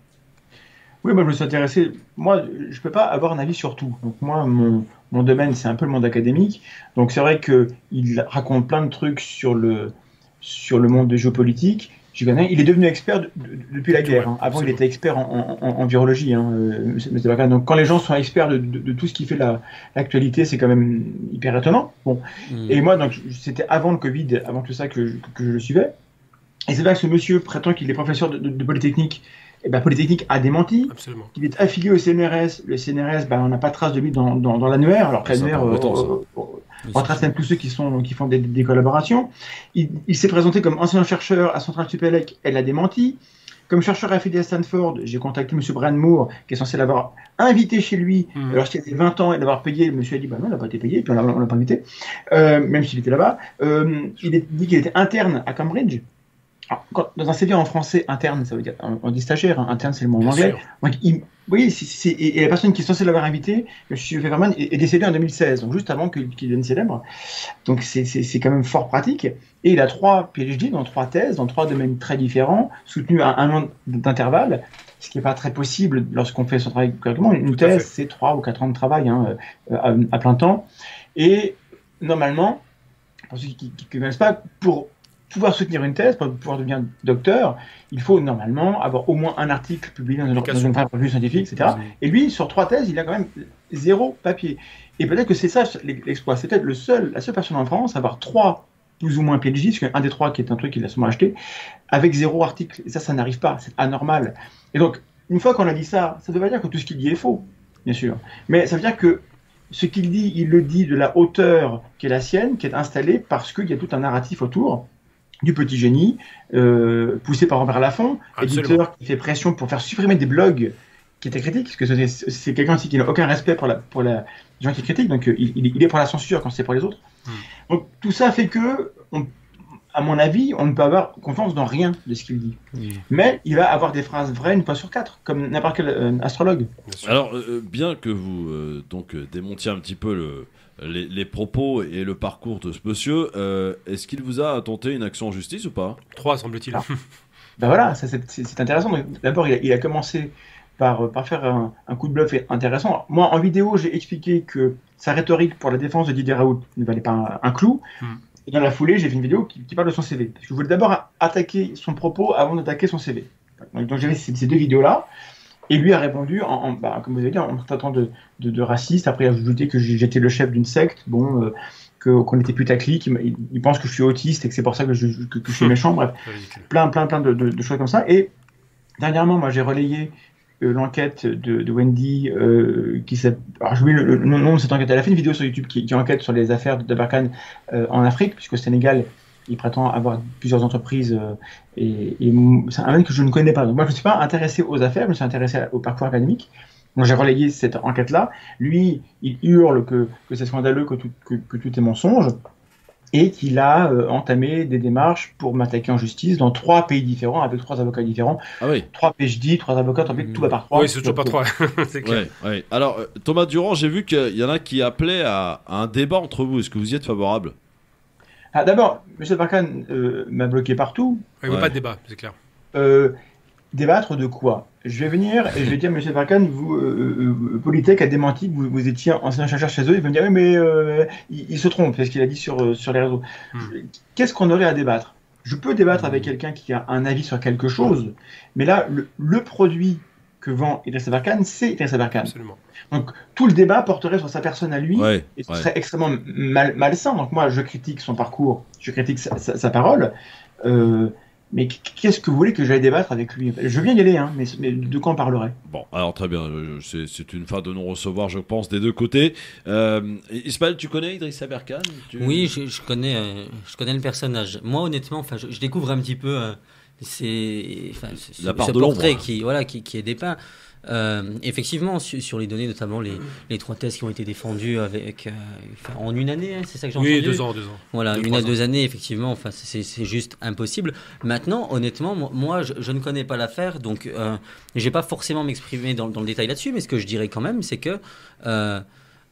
Oui, moi je me suis intéressé. Moi, je peux pas avoir un avis sur tout. Donc moi, mon domaine, c'est un peu le monde académique. Donc c'est vrai qu'il raconte plein de trucs sur le monde de géopolitique. Il est devenu expert depuis la guerre. Avant, il était expert en virologie. Donc quand les gens sont experts de tout ce qui fait l'actualité, c'est quand même hyper étonnant. Bon. Et moi, donc c'était avant le Covid, avant tout ça que je le suivais. Et c'est vrai que ce monsieur prétend qu'il est professeur de Polytechnique. Polytechnique a démenti. Absolument. Il est affilié au CNRS. Le CNRS, on n'a pas de trace de lui dans l'annuaire, alors que l'annuaire retrace même tous ceux qui font des collaborations. Il s'est présenté comme ancien chercheur à Centrale Supélec. Elle a démenti. Comme chercheur affilié à Stanford, j'ai contacté M. Brian Moore, qui est censé l'avoir invité chez lui, alors qu'il avait 20 ans et l'avoir payé. Le monsieur a dit, bah non, il n'a pas été payé, puis on l'a pas invité, même s'il était là-bas. Il a dit qu'il était interne à Cambridge. Alors, dans un CV en français, interne, ça veut dire, on dit stagiaire, hein, interne c'est le mot en anglais. Donc, et la personne qui est censée l'avoir invité, M. Feverman, est décédé en 2016, donc juste avant qu'il devienne célèbre. Donc c'est quand même fort pratique. Et il a 3 PhD dans 3 thèses, dans 3 domaines très différents, soutenus à 1 an d'intervalle, ce qui n'est pas très possible lorsqu'on fait son travail correctement. Une thèse, c'est 3 ou 4 ans de travail hein, à plein temps. Et normalement, pour ceux qui ne connaissent pas, pour pouvoir soutenir une thèse, pour pouvoir devenir docteur, il faut normalement avoir au moins un article publié dans une revue scientifique, etc. Et lui, sur 3 thèses, il a quand même 0 papier. Et peut-être que c'est ça l'exploit. C'est peut-être la seule personne en France à avoir 3 plus ou moins PhD, parce qu'un des 3 qui est un truc qu'il a souvent acheté, avec 0 article. Et ça n'arrive pas, c'est anormal. Et donc, une fois qu'on a dit ça, ça ne veut pas dire que tout ce qu'il dit est faux, bien sûr. Mais ça veut dire que ce qu'il dit, il le dit de la hauteur qui est la sienne, qui est installée parce qu'il y a tout un narratif autour du petit génie, poussé par Robert Laffont, éditeur qui fait pression pour faire supprimer des blogs qui étaient critiques, parce que c'est quelqu'un aussi qui n'a aucun respect pour les gens qui critiquent, donc il est pour la censure quand c'est pour les autres. Donc tout ça fait que, à mon avis, on ne peut avoir confiance dans rien de ce qu'il dit. Mais il va avoir des phrases vraies une fois sur 4, comme n'importe quel astrologue. Alors, bien que vous démontiez un petit peu les propos et le parcours de ce monsieur, est-ce qu'il vous a tenté une action en justice ou pas ? 3, semble-t-il. Ben voilà, ça, c'est intéressant. D'abord, il a commencé par faire un coup de bluff intéressant. Moi, en vidéo, j'ai expliqué que sa rhétorique pour la défense de Didier Raoult ne valait pas un clou. Et dans la foulée, j'ai fait une vidéo qui parle de son CV. Parce que je voulais d'abord attaquer son propos avant d'attaquer son CV. Donc j'avais ces 2 vidéos-là. Et lui a répondu, comme vous avez dit, en traitant de raciste. Après, il a ajouté que j'étais le chef d'une secte, qu'on était putaclic. Il pense que je suis autiste et que c'est pour ça que je suis méchant. Bref, plein de choses comme ça. Et dernièrement, moi, j'ai relayé l'enquête de Wendy, alors je oublie le nom de cette enquête. Elle a fait une vidéo sur YouTube qui enquête sur les affaires de Barkhane en Afrique, puisqu'au Sénégal, il prétend avoir plusieurs entreprises et c'est un mec que je ne connais pas. Donc moi, je ne me suis pas intéressé aux affaires, je me suis intéressé au parcours académique. Donc j'ai relayé cette enquête-là. Lui, il hurle que c'est scandaleux, que tout est mensonge, et qu'il a entamé des démarches pour m'attaquer en justice dans 3 pays différents, avec 3 avocats différents. Ah oui. 3 PhD, 3 avocats, tout va par 3. Oui, c'est toujours pas 3, c'est clair. Ouais. Alors, Thomas Durand, j'ai vu qu'il y en a qui appelaient à un débat entre vous. Est-ce que vous y êtes favorable ? D'abord, M. Barkhane m'a bloqué partout. Il ne veut pas de débat, c'est clair. Débattre de quoi ? Je vais venir et je vais dire, M. Barkhane, vous, Polytech a démenti que vous étiez ancien chercheur chez eux. Il va me dire, oui, mais il se trompe, c'est ce qu'il a dit sur les réseaux. Qu'est-ce qu'on aurait à débattre ? Je peux débattre avec quelqu'un qui a un avis sur quelque chose, mais là, le produit que vend Idrissa Barkhane, c'est Idrissa Barkhane. Absolument. Donc, tout le débat porterait sur sa personne à lui, et ce serait extrêmement malsain. Donc, moi, je critique son parcours, je critique sa parole, mais qu'est-ce que vous voulez que j'aille débattre avec lui ? Je veux bien y aller, hein, mais de quoi on parlerait ? Bon, alors très bien, c'est une fin de non-recevoir, je pense, des deux côtés. Ismaël, tu connais Idrissa Barkhane ? Oui, je connais le personnage. Moi, honnêtement, je découvre un petit peu ce portrait qui est dépeint. Effectivement, sur les données, notamment les 3 thèses qui ont été défendues en une année, c'est ça que j'ai entendu. Oui, 2 ans. Voilà, 1 à 2 années, effectivement, c'est juste impossible. Maintenant, honnêtement, moi, je ne connais pas l'affaire, donc je vais pas forcément m'exprimer dans le détail là-dessus, mais ce que je dirais quand même, c'est que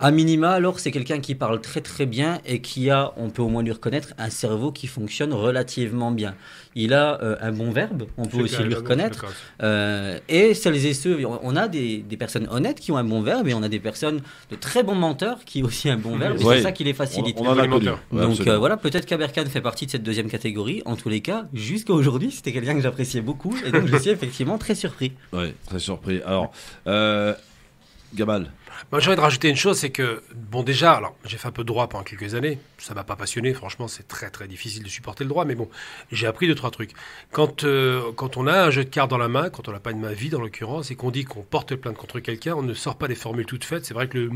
à minima, alors, c'est quelqu'un qui parle très très bien et qui a, on peut au moins lui reconnaître, un cerveau qui fonctionne relativement bien. Il a un bon verbe, on peut aussi lui reconnaître. Et celles et ceux, on a des personnes honnêtes qui ont un bon verbe et on a des personnes de très bons menteurs qui ont aussi un bon verbe. Et c'est ça qui les facilite. On en a connu. Donc voilà, peut-être qu'Aberkane fait partie de cette 2e catégorie. En tous les cas, jusqu'à aujourd'hui, c'était quelqu'un que j'appréciais beaucoup et donc je suis effectivement très surpris. Oui, très surpris. Alors, Gamal. Moi, j'ai envie de rajouter une chose, c'est que, bon, déjà, alors, j'ai fait un peu de droit pendant quelques années. Ça m'a pas passionné, franchement, c'est très, très difficile de supporter le droit, mais bon, j'ai appris 2-3 trucs. Quand on a un jeu de cartes dans la main, quand on n'a pas une main vide, en l'occurrence, et qu'on dit qu'on porte plainte contre quelqu'un, on ne sort pas des formules toutes faites. C'est vrai que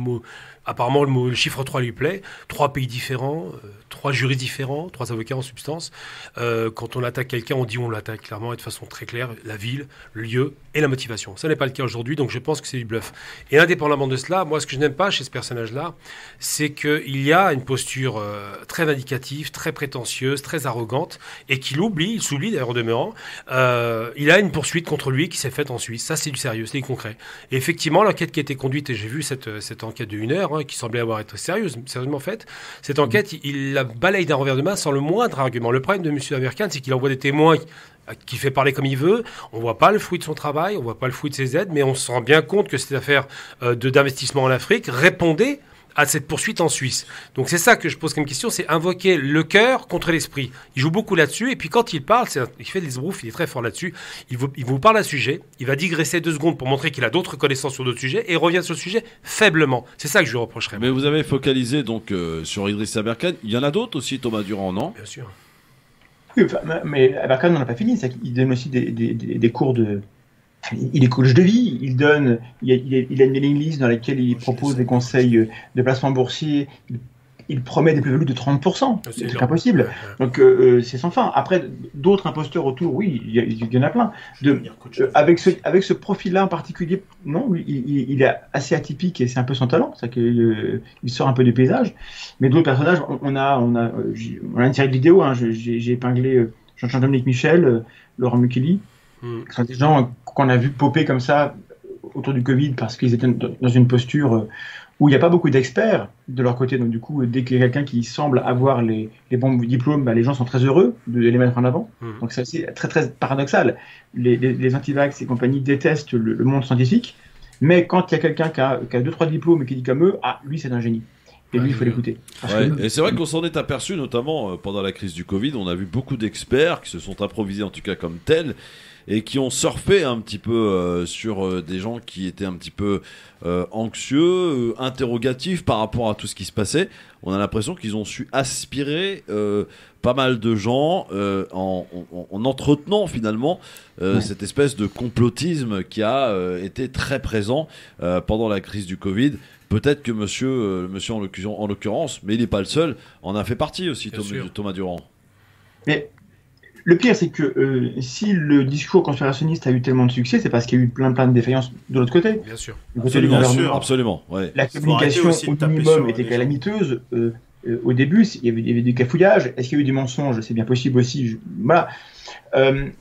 apparemment, le chiffre 3 lui plaît. 3 pays différents, 3 jurys différents, 3 avocats en substance. Quand on attaque quelqu'un, on l'attaque clairement et de façon très claire, la ville, le lieu et la motivation. Ça n'est pas le cas aujourd'hui, donc je pense que c'est du bluff. Et indépendamment de cela, moi, ce que je n'aime pas chez ce personnage-là, c'est qu'il y a une posture très vindicative, très prétentieuse, très arrogante, et qu'il s'oublie d'ailleurs en demeurant. Il a une poursuite contre lui qui s'est faite en Suisse. Ça, c'est du sérieux, c'est du concret. Et effectivement, l'enquête qui a été conduite, et j'ai vu cette enquête de 1 heure, qui semblait avoir été sérieusement faite, cette enquête, il la balaye d'un revers de main sans le moindre argument. Le problème de M. Avercan, c'est qu'il envoie des témoins qui fait parler comme il veut, on voit pas le fruit de son travail, on voit pas le fruit de ses aides, mais on se rend bien compte que cette affaire d'investissement en Afrique répondait à cette poursuite en Suisse. Donc c'est ça que je pose comme question, c'est invoquer le cœur contre l'esprit. Il joue beaucoup là-dessus, et puis quand il parle, il fait des esbroufs, il est très fort là-dessus, il vous parle à sujet, il va digresser 2 secondes pour montrer qu'il a d'autres connaissances sur d'autres sujets, et revient sur le sujet faiblement. C'est ça que je lui reprocherais. Mais vous avez focalisé donc sur Idriss Aberkan, il y en a d'autres aussi, Thomas Durand, non ? Bien sûr. Oui, mais Aberkan n'en a pas fini, il donne aussi des cours de... Il est coach de vie, il a une mailing list dans laquelle il propose des conseils de placement boursier, il promet des plus-values de 30%, c'est impossible. Donc c'est sans fin. Après, d'autres imposteurs autour, oui, il y en a plein. Avec ce profil-là en particulier, non, il est assez atypique et c'est un peu son talent, c'est qu'il sort un peu du paysage. Mais d'autres personnages, on a une série de vidéos, j'ai épinglé Jean-Dominique Michel, Laurent Mukeli, qui sont des gens qu'on a vu popper comme ça autour du Covid parce qu'ils étaient dans une posture où il n'y a pas beaucoup d'experts de leur côté. Donc du coup, dès qu'il y a quelqu'un qui semble avoir les bons diplômes, les gens sont très heureux de les mettre en avant. Donc c'est aussi très très paradoxal. Les anti-vax et compagnie détestent le monde scientifique, mais quand il y a quelqu'un qui a 2-3 diplômes et qui dit comme eux, lui c'est un génie. Et lui, il faut l'écouter. Et c'est vrai qu'on s'en est aperçu, notamment pendant la crise du Covid. On a vu beaucoup d'experts qui se sont improvisés, en tout cas comme tels, et qui ont surfé un petit peu sur des gens qui étaient un petit peu anxieux, interrogatifs par rapport à tout ce qui se passait. On a l'impression qu'ils ont su aspirer pas mal de gens en entretenant finalement cette espèce de complotisme qui a été très présent pendant la crise du Covid. Peut-être que monsieur en l'occurrence, mais il n'est pas le seul, en a fait partie aussi, Thomas Durand. Mais le pire, c'est que si le discours conspirationniste a eu tellement de succès, c'est parce qu'il y a eu plein de défaillances de l'autre côté. Bien sûr. Absolument. Ouais. La communication au minimum était calamiteuse. Au début, il y avait du cafouillage. Est-ce qu'il y a eu des mensonges ? C'est bien possible aussi. Voilà.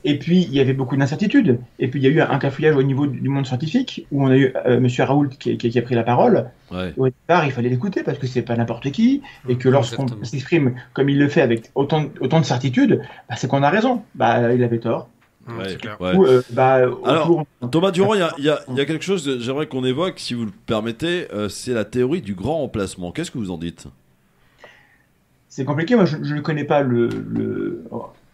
Et puis, il y avait beaucoup d'incertitudes. Et puis, il y a eu un cafouillage au niveau du monde scientifique, où on a eu M. Raoult qui a pris la parole. Ouais. Au départ, il fallait l'écouter, parce que c'est pas n'importe qui, et que lorsqu'on s'exprime comme il le fait avec autant de certitude, c'est qu'on a raison. Il avait tort. Ouais, alors, Thomas Durand, il y a quelque chose que j'aimerais qu'on évoque, si vous le permettez, c'est la théorie du grand remplacement. Qu'est-ce que vous en dites ? C'est compliqué, moi je ne connais pas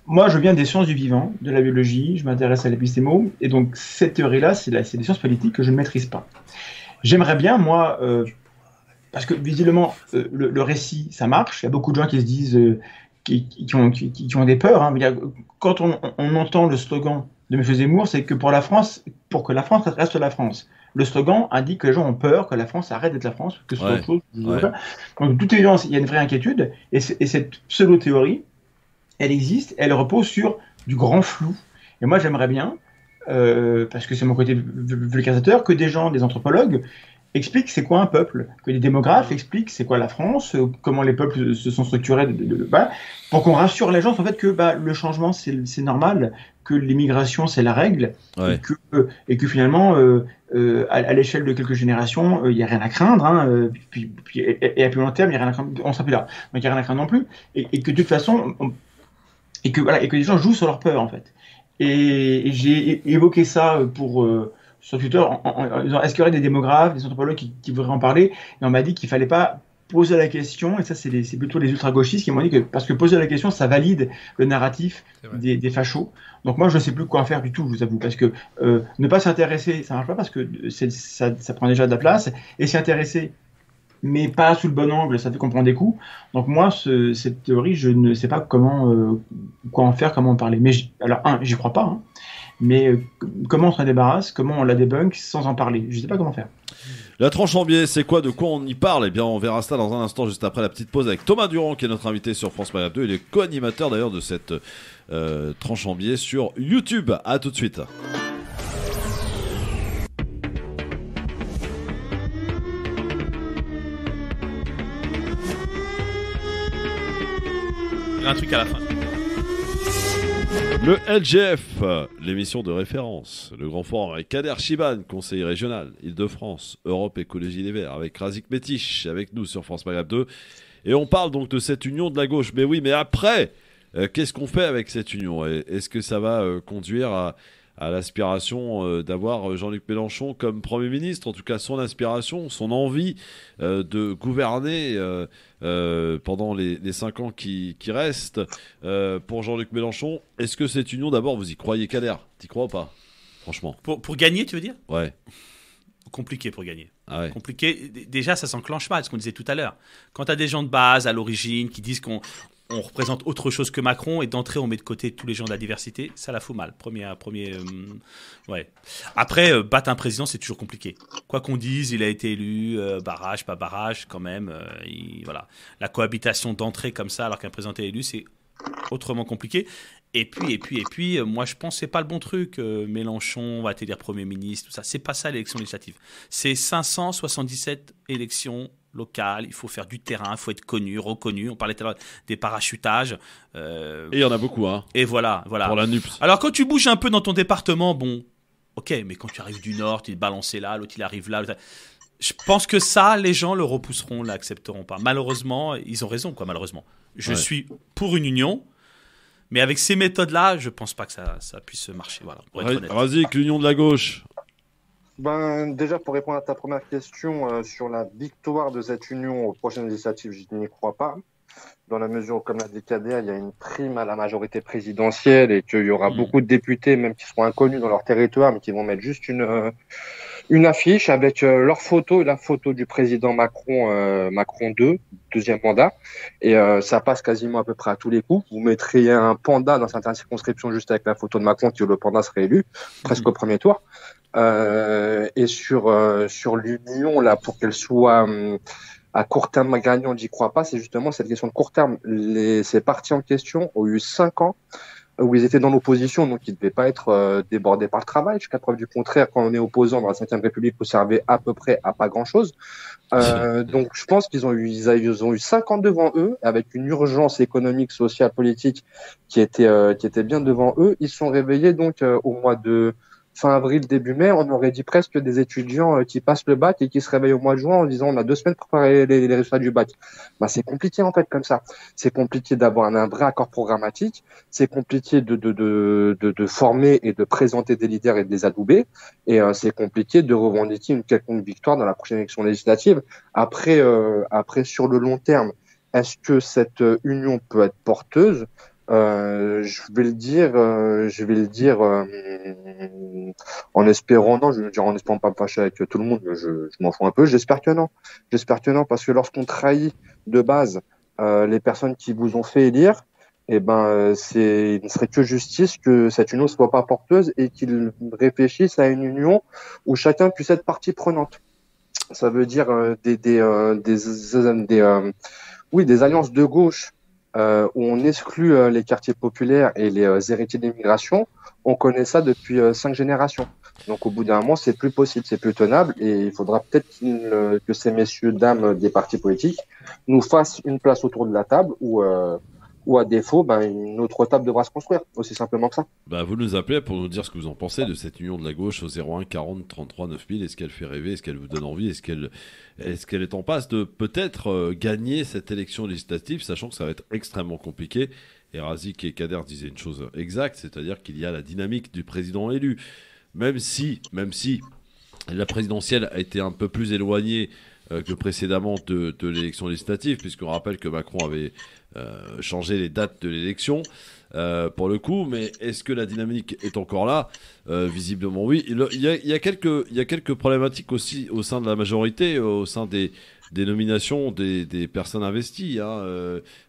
Moi je viens des sciences du vivant, de la biologie, je m'intéresse à l'épistémo, et donc cette théorie-là, c'est des sciences politiques que je ne maîtrise pas. J'aimerais bien, moi, parce que visiblement le récit, ça marche, il y a beaucoup de gens qui se disent, qui ont des peurs. Quand on entend le slogan de M. Zemmour, c'est que pour que la France reste la France. Le slogan indique que les gens ont peur que la France arrête d'être la France, que ce soit autre chose. Donc, de toute évidence, il y a une vraie inquiétude, et cette pseudo-théorie, elle existe, elle repose sur du grand flou. Et moi, j'aimerais bien, parce que c'est mon côté vulgarisateur, que des gens, des anthropologues, expliquent c'est quoi un peuple, que les démographes expliquent c'est quoi la France, comment les peuples se sont structurés, pour qu'on rassure les gens sur le fait que le changement c'est normal, que l'immigration c'est la règle, et que finalement à l'échelle de quelques générations il n'y a rien à craindre, et à plus long terme il n'y a rien à craindre, on ne sera plus là, donc il n'y a rien à craindre non plus, et que de toute façon et que les gens jouent sur leur peur en fait. Et j'ai évoqué ça sur Twitter en disant est-ce qu'il y aurait des démographes, des anthropologues qui voudraient en parler, et on m'a dit qu'il fallait pas poser la question, et ça c'est plutôt les ultra-gauchistes qui m'ont dit que parce que poser la question, ça valide le narratif des fachos. Donc moi je ne sais plus quoi faire du tout, je vous avoue, parce que ne pas s'intéresser, ça ne marche pas parce que ça prend déjà de la place, et s'y intéresser, mais pas sous le bon angle, ça fait qu'on prend des coups. Donc moi, cette théorie, je ne sais pas quoi en faire, comment en parler. Mais alors, j'y crois pas, hein, mais comment on s'en débarrasse, comment on la débunk sans en parler, je ne sais pas comment faire. La tranche en biais, c'est quoi? De quoi on y parle? Eh bien, on verra ça dans un instant, juste après la petite pause avec Thomas Durand, qui est notre invité sur France Maghreb 2. Il est co-animateur d'ailleurs de cette tranche en biais sur YouTube. À tout de suite. Un truc à la fin. Le LGF, l'émission de référence, le grand forum avec Kader Chiban, conseiller régional, Île-de-France, Europe Écologie Les Verts, avec Razik Métiche, avec nous sur France Maghreb 2. Et on parle donc de cette union de la gauche. Mais oui, mais après, qu'est-ce qu'on fait avec cette union? Est-ce que ça va conduire à l'aspiration d'avoir Jean-Luc Mélenchon comme Premier ministre, en tout cas son aspiration, son envie de gouverner pendant les 5 ans qui restent pour Jean-Luc Mélenchon? Est-ce que cette union, d'abord, vous y croyez, Kader? T'y crois ou pas, franchement? Pour gagner, tu veux dire? Ouais. Compliqué pour gagner. Ah ouais. Compliqué. Déjà, ça s'enclenche mal, ce qu'on disait tout à l'heure. Quand tu as des gens de base à l'origine qui disent qu'on représente autre chose que Macron et d'entrée on met de côté tous les gens de la diversité, ça la fout mal. Ouais. Après, battre un président, c'est toujours compliqué. Quoi qu'on dise, il a été élu, barrage, pas barrage, quand même. Voilà. La cohabitation d'entrée comme ça, alors qu'un président est élu, c'est autrement compliqué. Et puis, moi je pense que c'est pas le bon truc. Mélenchon va t'élire Premier ministre, tout ça. C'est pas ça l'élection législative. C'est 577 élections locales. Il faut faire du terrain, il faut être connu, reconnu. On parlait tout à l'heure des parachutages. Et il y en a beaucoup, hein. Et voilà. Pour la NUPS. Alors quand tu bouges un peu dans ton département, bon, ok, mais quand tu arrives du Nord, tu es balancé là, l'autre il arrive là. Je pense que ça, les gens le repousseront, l'accepteront pas. Malheureusement, ils ont raison, quoi. Malheureusement, je suis pour une union. Mais avec ces méthodes-là, je pense pas que ça puisse marcher. Voilà, pour être honnête. Razik, l'union de la gauche. Déjà, pour répondre à ta première question sur la victoire de cette union aux prochaines législatives, je n'y crois pas. Dans la mesure où, comme l'a dit Kader, il y a une prime à la majorité présidentielle et qu'il y aura beaucoup de députés, même qui seront inconnus dans leur territoire, mais qui vont mettre juste une affiche avec leur photo et la photo du président Macron, Macron 2, deuxième mandat. Et ça passe quasiment à peu près à tous les coups. Vous mettriez un panda dans certaines circonscriptions juste avec la photo de Macron, qui le panda serait élu, presque au premier tour. Et sur l'union, là, pour qu'elle soit à court terme gagnante, j'y crois pas. C'est justement cette question de court terme. Ces partis en question ont eu 5 ans où ils étaient dans l'opposition, donc ils ne devaient pas être débordés par le travail. Jusqu'à preuve du contraire, quand on est opposant dans la Ve République, vous servez à peu près à pas grand-chose. Donc je pense qu'ils ont eu 5 ans devant eux, avec une urgence économique, sociale, politique qui était bien devant eux. Ils se sont réveillés donc au mois de fin avril, début mai, on aurait dit presque des étudiants qui passent le bac et qui se réveillent au mois de juin en disant on a 2 semaines pour préparer les résultats du bac. C'est compliqué en fait comme ça. C'est compliqué d'avoir un vrai accord programmatique. C'est compliqué de former et de présenter des leaders et de les adouber. Et c'est compliqué de revendiquer une quelconque victoire dans la prochaine élection législative. Après, sur le long terme, est-ce que cette union peut être porteuse? Je vais le dire en espérant en espérant pas me fâcher avec tout le monde, je m'en fous un peu. J'espère que non, parce que lorsqu'on trahit de base les personnes qui vous ont fait élire, il ne serait que justice que cette union soit pas porteuse et qu'ils réfléchissent à une union où chacun puisse être partie prenante. Ça veut dire des alliances de gauche. Où on exclut les quartiers populaires et les héritiers d'immigration. On connaît ça depuis 5 générations. Donc au bout d'un moment, c'est plus possible, c'est plus tenable, et il faudra peut-être que ces messieurs, dames des partis politiques nous fassent une place autour de la table, ou à défaut, une autre table devra se construire, aussi simplement que ça. Vous nous appelez pour nous dire ce que vous en pensez de cette union de la gauche au 01 40 33 9000. Est-ce qu'elle fait rêver? Est-ce qu'elle vous donne envie? Est-ce qu'elle est en passe de peut-être gagner cette élection législative, sachant que ça va être extrêmement compliqué? Et Razik et Kader disaient une chose exacte, c'est-à-dire qu'il y a la dynamique du président élu. Même si la présidentielle a été un peu plus éloignée que précédemment de l'élection législative, puisqu'on rappelle que Macron avait changé les dates de l'élection. Pour le coup, mais est-ce que la dynamique est encore là? Visiblement oui. Il y a quelques problématiques aussi au sein de la majorité, au sein des nominations des personnes investies.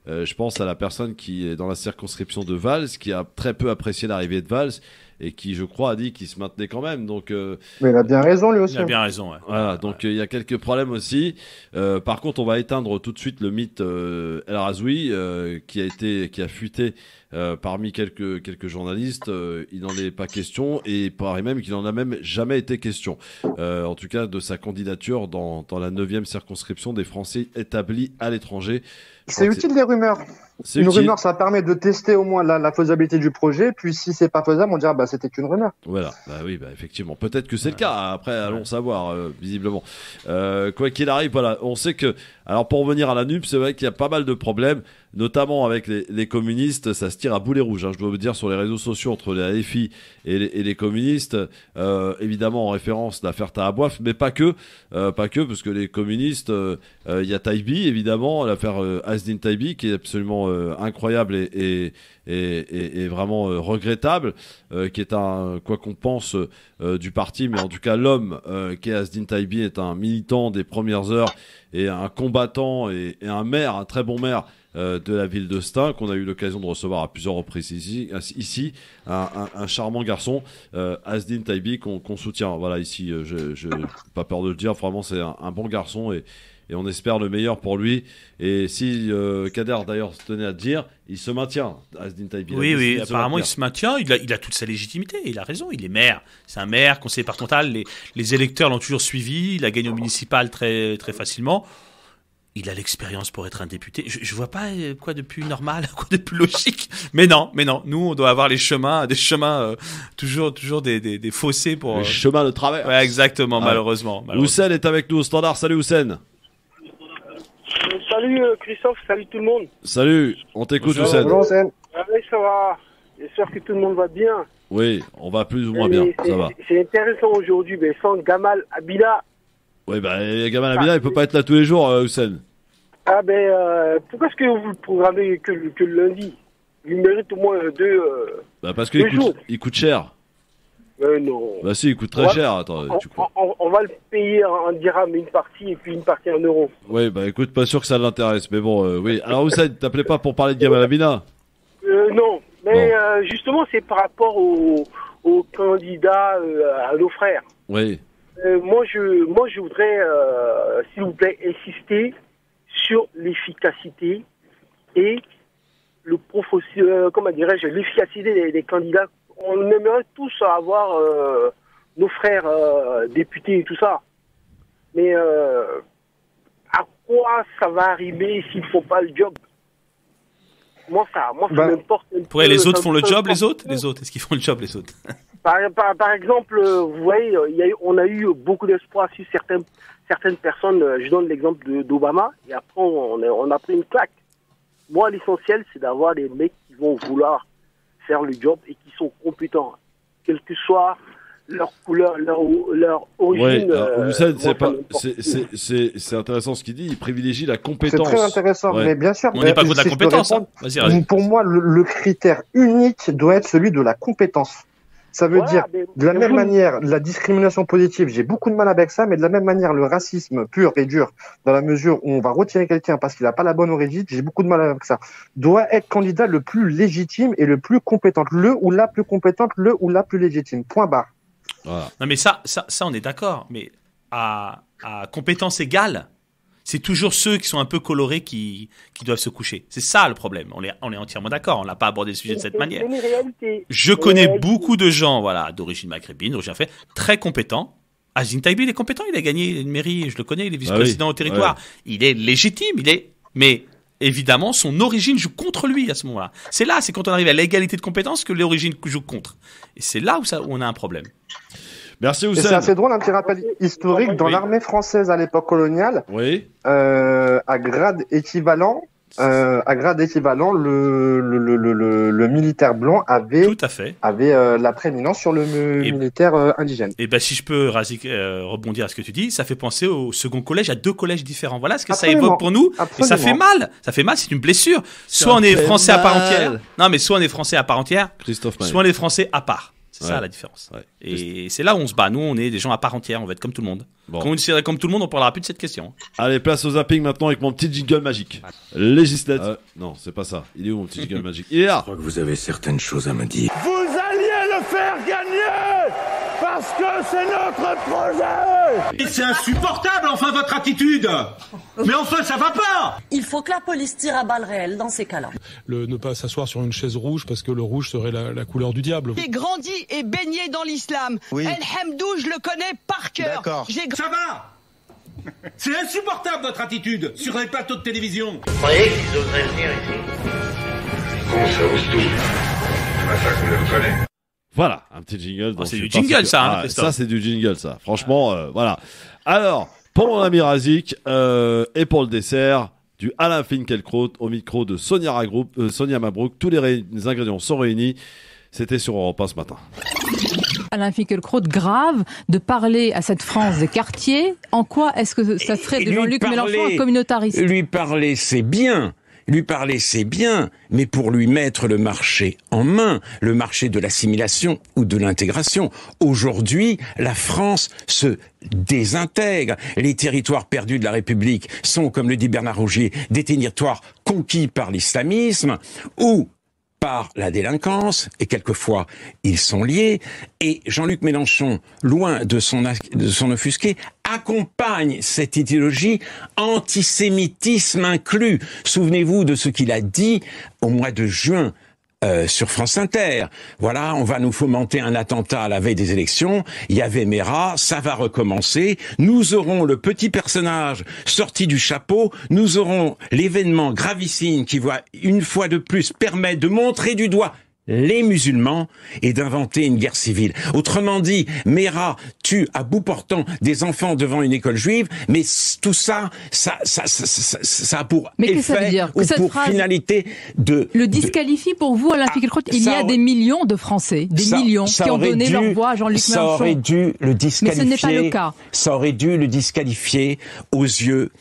Je pense à la personne qui est dans la circonscription de Valls, qui a très peu apprécié l'arrivée de Valls et qui, je crois, a dit qu'il se maintenait quand même. Donc, mais il a bien raison, lui aussi. Il a bien raison, ouais. Voilà, donc il y a quelques problèmes aussi. Par contre, on va éteindre tout de suite le mythe El Razoui, qui a fuité parmi quelques journalistes. Il n'en est pas question, et il paraît même qu'il n'en a même jamais été question. En tout cas, de sa candidature dans la 9e circonscription des Français établis à l'étranger. C'est utile les rumeurs. Une rumeur, ça permet de tester au moins la faisabilité du projet. Puis si c'est pas faisable, on dira c'était qu'une rumeur. Voilà, oui, effectivement. Peut-être que c'est le cas. Après, allons savoir, visiblement. Quoi qu'il arrive, voilà. On sait que, alors pour revenir à la NUP, c'est vrai qu'il y a pas mal de problèmes, notamment avec les communistes. Ça se tire à boulet rouge. Je dois vous dire, sur les réseaux sociaux, entre la FI et les communistes, évidemment en référence l'affaire Tahabouaf, mais pas que, parce que les communistes, il y a Taïbi, évidemment, l'affaire Asdin Taïbi, qui est absolument incroyable et vraiment regrettable, qui est quoi qu'on pense du parti, mais en tout cas l'homme qui est Asdin Taïbi est un militant des premières heures et un combattant et un maire, un très bon maire de la ville de Stein, qu'on a eu l'occasion de recevoir à plusieurs reprises ici, un charmant garçon, Asdin Taïbi, qu'on soutient. Voilà, ici, je pas peur de le dire, vraiment c'est un bon garçon et on espère le meilleur pour lui. Et si Kader d'ailleurs tenait à dire, il se maintient, Asdin Taïbi. Oui, apparemment il se maintient, il a toute sa légitimité, il a raison, il est maire. C'est un maire, conseiller départemental, les électeurs l'ont toujours suivi, il a gagné au municipal très, très facilement. Il a l'expérience pour être un député. Je vois pas quoi de plus normal, quoi de plus logique. Mais non. Nous, on doit avoir des chemins, toujours des fossés pour. Les chemins de travers. Ouais, exactement, malheureusement. Houssen est avec nous au standard. Salut Houssen. Salut Christophe, salut tout le monde. Salut, on t'écoute Houssen. Bonjour Houssen. Oui, ça va. J'espère que tout le monde va bien. Oui, on va plus ou moins bien, ça va. C'est intéressant aujourd'hui, mais sans Gamal Abila. Oui, Gamal Abila, il peut pas être là tous les jours, Houssen. Pourquoi est-ce que vous le programmez que le lundi? Il mérite au moins deux parce qu'il coûte cher. Non. Si, il coûte très cher. Attends, on va le payer en dirham une partie et puis une partie en euros. Oui, écoute, pas sûr que ça l'intéresse, mais bon, oui. Alors Houssen, t'appelais pas pour parler de Gamal Abila? Non, mais justement, c'est par rapport aux candidats, à nos frères. Oui. Moi, je voudrais, s'il vous plaît, insister sur l'efficacité et l'efficacité des candidats. On aimerait tous avoir nos frères députés et tout ça. Mais à quoi ça va arriver s'ils ne font pas le job? Moi, ça m'importe un peu. Les autres font le job, les autres, est-ce qu'ils font le job, les autres? Par exemple, vous voyez, on a eu beaucoup d'espoir sur certaines personnes. Je donne l'exemple d'Obama, et après, on a pris une claque. Moi, l'essentiel, c'est d'avoir des mecs qui vont vouloir faire le job et qui sont compétents, quelle que soit leur couleur, leur origine. C'est intéressant ce qu'il dit. Il privilégie la compétence. C'est très intéressant, mais bien sûr. On n'est pas contre la compétence. Vas-y. Pour moi, le critère unique doit être celui de la compétence. Ça veut dire, de la même manière, la discrimination positive, j'ai beaucoup de mal avec ça, mais de la même manière, le racisme pur et dur, dans la mesure où on va retirer quelqu'un parce qu'il n'a pas la bonne origine, j'ai beaucoup de mal avec ça, doit être candidat le plus légitime et le plus compétent. Le ou la plus compétente, le ou la plus légitime. Point barre. Voilà. Non, mais ça, on est d'accord. Mais à compétence égale, c'est toujours ceux qui sont un peu colorés qui doivent se coucher. C'est ça le problème. On est entièrement d'accord. On n'a pas abordé le sujet de cette manière. Je connais beaucoup de gens, d'origine maghrébine, très compétents. Asdin Taïbi, il est compétent. Il a gagné une mairie. Je le connais. Il est vice-président au territoire. Ouais. Il est légitime. Mais évidemment, son origine joue contre lui à ce moment-là. C'est quand on arrive à l'égalité de compétences que l'origine joue contre. Et c'est là où on a un problème. Merci Houssen. C'est assez drôle, un petit rappel historique. Dans l'armée française à l'époque coloniale, à grade équivalent, à grade équivalent, le militaire blanc avait la prééminence sur le militaire indigène. Et si je peux, Razik, rebondir à ce que tu dis, ça fait penser au second collège, à 2 collèges différents. Voilà ce que ça évoque pour nous. Et ça fait mal. Ça fait mal, c'est une blessure. Soit on est français à part entière. Non, mais soit on est français à part entière. Soit on est français à part. C'est ça la différence. Ouais. Et c'est là où on se bat. Nous, on est des gens à part entière. On va être comme tout le monde. Quand on serait comme tout le monde, on parlera plus de cette question. Allez, place au zapping maintenant avec mon petit jingle magique. Législatif. Non, c'est pas ça. Il est où mon petit jingle magique? Il est là. Je crois que vous avez certaines choses à me dire. Vous alliez le faire gagner parce que c'est notre projet. Et c'est insupportable, enfin, votre attitude. Mais enfin, ça va pas. Il faut que la police tire à balles réelles dans ces cas-là. Ne pas s'asseoir sur une chaise rouge parce que le rouge serait la couleur du diable. J'ai grandi et baigné dans l'islam. Oui. El Hamdou, je le connais par cœur. D'accord. Ça va. C'est insupportable, votre attitude sur les plateaux de télévision. Vous croyez qu'ils oseraient venir ici? Comment ça ose tout? C'est pas ça qu'on les reconnaît. Voilà, un petit jingle. C'est du jingle, ça. Ça, c'est du jingle, ça. Franchement, voilà. Alors, pour mon ami Razik, et pour le dessert, du Alain Finkielkraut au micro de Sonia Mabrouk. Tous les ingrédients sont réunis. C'était sur Europe 1 ce matin. Alain Finkielkraut, grave de parler à cette France des quartiers. En quoi est-ce que ça ferait de Jean-Luc Mélenchon un communautariste? Lui parler, c'est bien. Lui parler, c'est bien, mais pour lui mettre le marché en main, le marché de l'assimilation ou de l'intégration. Aujourd'hui, la France se désintègre. Les territoires perdus de la République sont, comme le dit Bernard Rougier, des territoires conquis par l'islamisme ou par la délinquance, et quelquefois ils sont liés, et Jean-Luc Mélenchon, loin de son offusqué, accompagne cette idéologie, antisémitisme inclus. Souvenez-vous de ce qu'il a dit au mois de juin sur France Inter. Voilà, on va nous fomenter un attentat à la veille des élections. Il y avait Mera, ça va recommencer. Nous aurons le petit personnage sorti du chapeau. Nous aurons l'événement gravissime qui va une fois de plus permettre de montrer du doigt les musulmans et d'inventer une guerre civile. Autrement dit, Mera tue à bout portant des enfants devant une école juive, mais tout ça a pour effet ou pour finalité de... Le disqualifie pour vous, Alain Finkielkraut. Il y a des millions de Français, millions qui ont donné leur voix à Jean-Luc Mélenchon. Ça aurait dû le disqualifier. Mais ce n'est pas le cas. Ça aurait dû le disqualifier aux yeux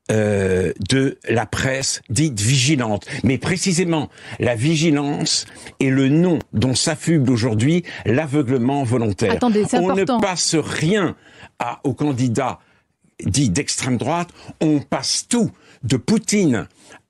de la presse dite vigilante. Mais précisément, la vigilance est le nom dont s'affuble aujourd'hui l'aveuglement volontaire. Attendez, c'est important. On ne passe rien aux candidats dits d'extrême droite, on passe tout, de Poutine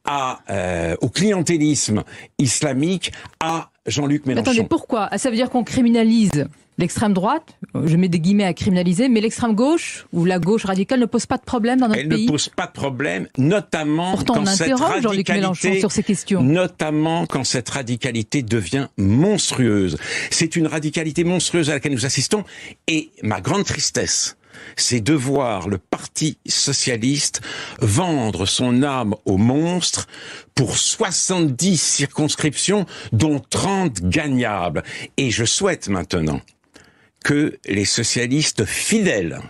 au clientélisme islamique à Jean-Luc Mélenchon. Attendez, pourquoi? Ça veut dire qu'on criminalise l'extrême droite, je mets des guillemets à criminaliser, mais l'extrême gauche ou la gauche radicale ne pose pas de problème dans notre pays. Elle ne pose pas de problème, notamment pourtant, quand cette Jean-Luc Mélenchon sur ces questions. Notamment quand cette radicalité devient monstrueuse. C'est une radicalité monstrueuse à laquelle nous assistons, et ma grande tristesse, c'est de voir le Parti socialiste vendre son âme au monstre pour 70 circonscriptions, dont 30 gagnables. Et je souhaite maintenant que les socialistes fidèles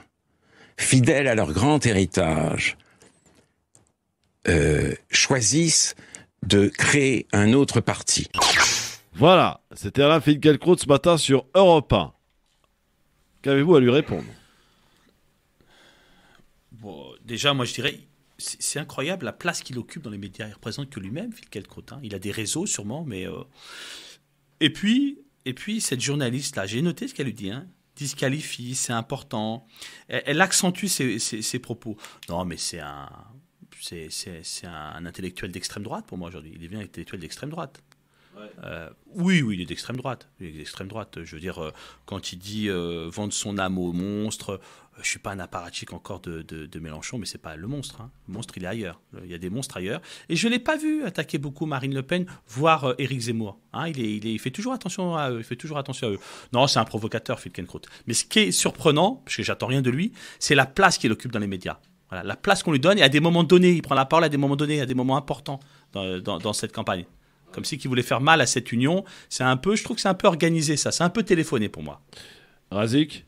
à leur grand héritage, choisissent de créer un autre parti. Voilà, c'était Alain Finkielkraut ce matin sur Europe 1. Qu'avez-vous à lui répondre? Bon, déjà, moi je dirais, c'est incroyable la place qu'il occupe dans les médias. Il représente que lui-même, Finkielkraut. Il a des réseaux sûrement, mais... Et puis, cette journaliste-là, j'ai noté ce qu'elle lui dit, disqualifie, c'est important. Elle accentue ses propos. Non, mais c'est un intellectuel d'extrême droite pour moi aujourd'hui. Il devient intellectuel d'extrême droite. Ouais. Oui, il est d'extrême droite. Il est d'extrême droite. Je veux dire, quand il dit vendre son âme au monstre, je suis pas un apparatchik encore de Mélenchon, mais c'est pas le monstre. Le monstre, il est ailleurs. Il y a des monstres ailleurs. Et je l'ai pas vu attaquer beaucoup Marine Le Pen, voire Éric Zemmour. Il fait toujours attention à eux. Non, c'est un provocateur, Finkielkraut. Mais ce qui est surprenant, parce que j'attends rien de lui, c'est la place qu'il occupe dans les médias. Voilà, la place qu'on lui donne, et à des moments donnés, il prend la parole à des moments donnés, à des moments importants dans cette campagne. Comme si qu'il voulait faire mal à cette union. Je trouve que c'est un peu organisé, ça. C'est un peu téléphoné pour moi. Razik ?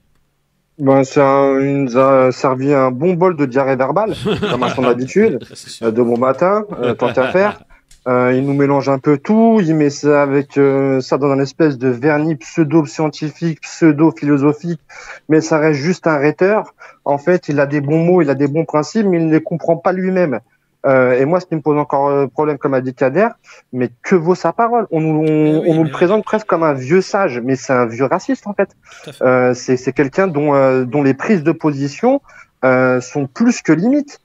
Il nous a servi un bon bol de diarrhée verbale, comme à son habitude, de bon matin, tant qu'à faire. Il nous mélange un peu tout, il met ça avec ça dans un espèce de vernis pseudo-scientifique, pseudo-philosophique, mais ça reste juste un rhéteur. En fait, il a des bons mots, il a des bons principes, mais il ne les comprend pas lui-même. Et moi, ce qui me pose encore problème, comme a dit Kader, mais que vaut sa parole? On nous le présente presque comme un vieux sage, mais c'est un vieux raciste en fait. C'est quelqu'un dont les prises de position sont plus que limites,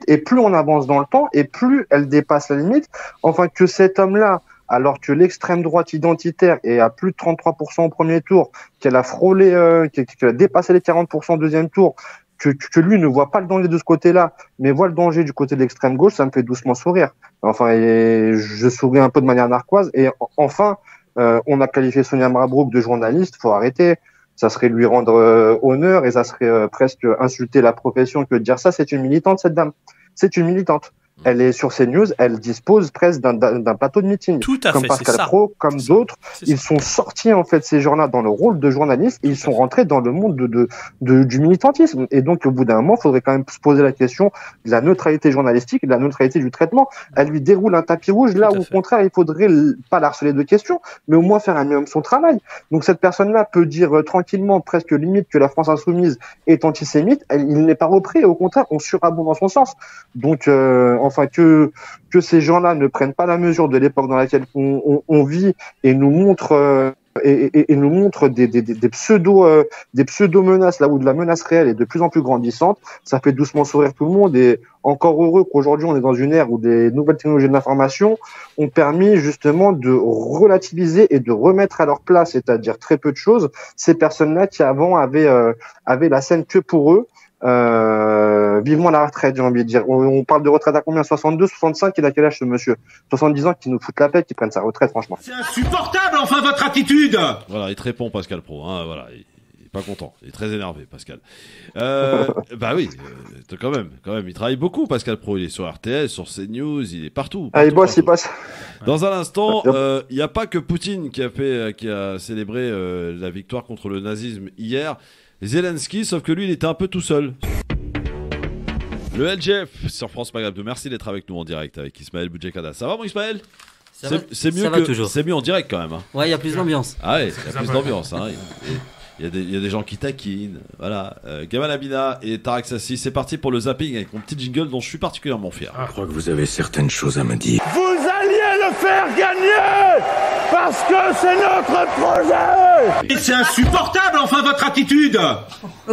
et plus on avance dans le temps, et plus elles dépassent la limite. Enfin, que cet homme-là, alors que l'extrême droite identitaire est à plus de 33% au premier tour, qu'elle a frôlé, qu'elle a dépassé les 40% au deuxième tour, que lui ne voit pas le danger de ce côté-là, mais voit le danger du côté de l'extrême gauche, ça me fait doucement sourire. Enfin, et je souris un peu de manière narquoise. Et enfin, on a qualifié Sonia Mabrouk de journaliste, faut arrêter. Ça serait lui rendre honneur et ça serait presque insulter la profession que de dire ça. C'est une militante, cette dame. C'est une militante. Elle est sur CNews, elle dispose presque d'un plateau de meeting. Tout à comme fait, Pascal Praud, comme d'autres. Ils sont sortis, en fait, ces gens-là, dans le rôle de journaliste et ils sont rentrés dans le monde du militantisme. Et donc, au bout d'un moment, il faudrait quand même se poser la question de la neutralité journalistique et de la neutralité du traitement. Elle lui déroule un tapis rouge là où, au contraire, il faudrait pas la harceler de questions, mais au moins faire un minimum son travail. Donc, cette personne-là peut dire tranquillement, presque limite, que la France insoumise est antisémite. Il n'est pas repris. Au contraire, on surabonde dans son sens. Donc, enfin, que ces gens-là ne prennent pas la mesure de l'époque dans laquelle on vit et nous montrent et nous montrent des pseudo menaces là où de la menace réelle est de plus en plus grandissante, ça fait doucement sourire tout le monde. Et encore heureux qu'aujourd'hui on est dans une ère où des nouvelles technologies de l'information ont permis justement de relativiser et de remettre à leur place, c'est-à-dire très peu de choses, ces personnes-là qui avant avaient la scène que pour eux. Vivement la retraite, j'ai envie de dire. On parle de retraite à combien? 62, 65? Il a quel âge ce monsieur? 70 ans, qui nous fout la paix, qui prenne sa retraite, franchement. C'est insupportable, enfin, votre attitude! Voilà, il te répond, Pascal Praud, hein, voilà. Il est pas content. Il est très énervé, Pascal. Bah oui, quand même. Il travaille beaucoup, Pascal Praud. Il est sur RTS, sur CNews, il est partout. Il bosse. Dans un instant, il n'y a pas que Poutine qui a célébré la victoire contre le nazisme hier. Zelensky, sauf que lui, il était un peu tout seul. Le LGF sur France Maghreb 2. Merci d'être avec nous en direct avec Ismaël Boudjekada. Ça va, mon Ismaël? C'est mieux en direct quand même. Hein. Ouais, il y a plus d'ambiance. Ah ouais, il y a plus d'ambiance. Hein. Il y a des gens qui taquinent. Voilà. Gamal Abina et Tarek Sassi. C'est parti pour le zapping avec mon petit jingle dont je suis particulièrement fier. Je crois que vous avez certaines choses à me dire. Vous alliez le faire gagner parce que c'est notre projet. Et c'est insupportable, enfin, votre attitude.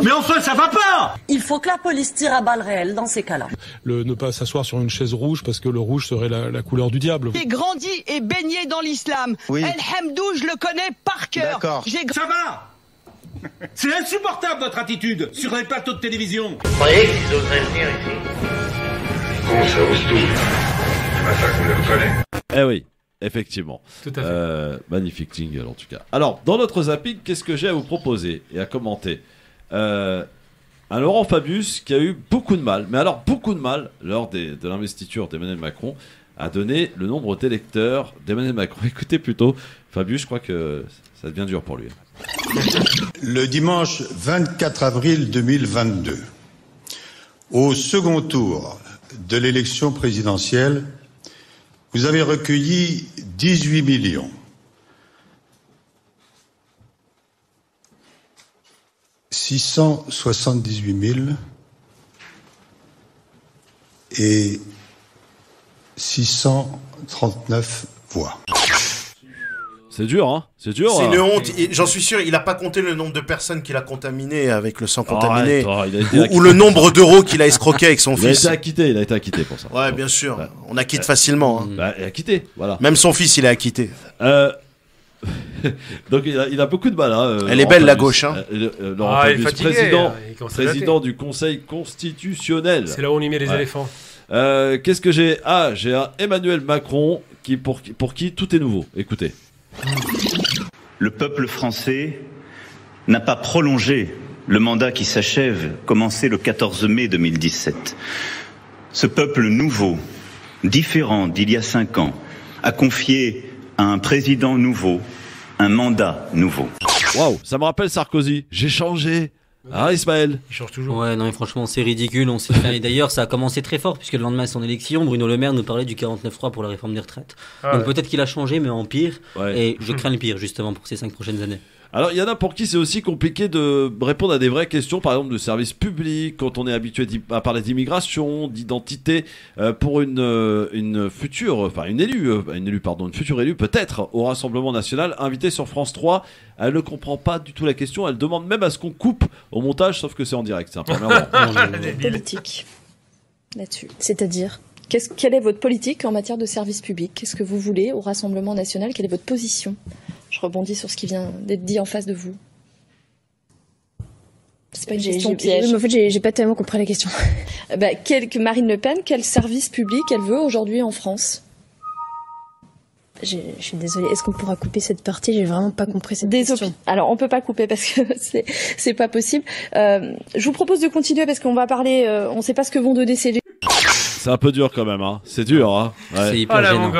Mais enfin, ça va pas. Il faut que la police tire à balles réelles dans ces cas-là. Ne pas s'asseoir sur une chaise rouge parce que le rouge serait la couleur du diable. J'ai grandi et baigné dans l'islam. Oui. El Hamdou, je le connais par cœur. D'accord. Ça va. C'est insupportable, votre attitude sur les plateaux de télévision. Vous croyez qu'ils oseraient venir ici? Con, ça ose tout. C'est pas ça qu'on les reconnaît. Eh oui. Effectivement. Tout à fait. Magnifique jingle en tout cas. Alors, dans notre zapping, qu'est-ce que j'ai à vous proposer et à commenter? Un Laurent Fabius qui a eu beaucoup de mal, mais alors beaucoup de mal, lors de l'investiture d'Emmanuel Macron, à donner le nombre d'électeurs d'Emmanuel Macron. Écoutez plutôt, Fabius, je crois que ça devient dur pour lui. Le dimanche 24 avril 2022, au second tour de l'élection présidentielle, vous avez recueilli 18 millions 678 000 et 639 voix. C'est dur, hein? C'est dur. C'est une honte. J'en suis sûr, il n'a pas compté le nombre de personnes qu'il a contaminées avec le sang contaminé. Ou le nombre d'euros qu'il a escroqué avec son fils. Il a été acquitté pour ça. Ouais, bien sûr. On acquitte facilement. Hein. Bah, acquitté, voilà. Même son fils, il est acquitté. Donc il a beaucoup de mal. Hein, elle est belle, la gauche. Hein. Laurent Fabius, il est fatigué, président du Conseil constitutionnel. C'est là où on y met les éléphants. Qu'est-ce que j'ai? J'ai un Emmanuel Macron pour qui tout est nouveau. Écoutez. Le peuple français n'a pas prolongé le mandat qui s'achève, commencé le 14 mai 2017. Ce peuple nouveau, différent d'il y a 5 ans, a confié à un président nouveau un mandat nouveau. Waouh, ça me rappelle Sarkozy. J'ai changé. Ah, Ismaël. Il change toujours. Ouais, non, mais franchement, c'est ridicule. On sait faire. Et d'ailleurs, ça a commencé très fort, puisque le lendemain de son élection, Bruno Le Maire nous parlait du 49.3 pour la réforme des retraites. Donc peut-être qu'il a changé, mais en pire. Ouais. Et je crains le pire, justement, pour ces 5 prochaines années. Alors, il y en a pour qui c'est aussi compliqué de répondre à des vraies questions, par exemple de service public, quand on est habitué à parler d'immigration, d'identité, pour une future élue peut-être au Rassemblement National, invitée sur France 3. Elle ne comprend pas du tout la question, elle demande même à ce qu'on coupe au montage, sauf que c'est en direct. C'est un peu politique là-dessus. C'est-à-dire, quelle est votre politique en matière de service public? Qu'est-ce que vous voulez au Rassemblement National? Quelle est votre position? Je rebondis sur ce qui vient d'être dit en face de vous. C'est pas une question piège. En fait, j'ai pas tellement compris la question. Marine Le Pen, quel service public elle veut aujourd'hui en France? Je suis désolée. Est-ce qu'on pourra couper cette partie? J'ai vraiment pas compris cette question. Alors, on peut pas couper parce que c'est pas possible. Je vous propose de continuer parce qu'on va parler. On sait pas ce que vont donner ces. C'est un peu dur quand même, hein. C'est dur, hein. Ouais. C'est hyper gênant.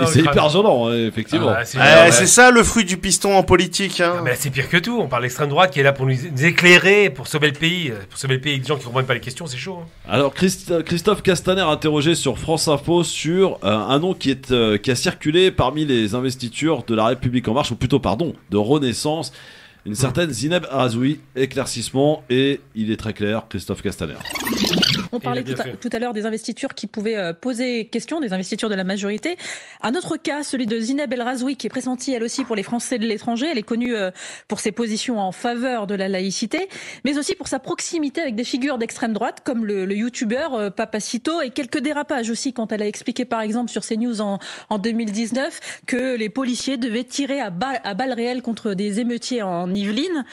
C'est hyper gênant, effectivement. C'est ça le fruit du piston en politique. Hein. Mais là, c'est pire que tout. On parle d'extrême droite qui est là pour nous éclairer, pour sauver le pays. Pour sauver le pays, des gens qui ne comprennent pas les questions, c'est chaud. Hein. Alors, Christophe Castaner interrogé sur France Info sur un nom qui a circulé parmi les investitures de La République En Marche, ou plutôt, de Renaissance. Une certaine Zineb Arazoui, éclaircissement, et il est très clair, Christophe Castaner. On parlait tout à l'heure des investitures qui pouvaient poser question, des investitures de la majorité. Un autre cas, celui de Zineb El Razoui, qui est pressentie elle aussi pour les Français de l'étranger. Elle est connue pour ses positions en faveur de la laïcité, mais aussi pour sa proximité avec des figures d'extrême droite, comme le youtubeur Papacito, et quelques dérapages aussi quand elle a expliqué par exemple sur CNews en 2019 que les policiers devaient tirer à balles réelles contre des émeutiers en Yvelines.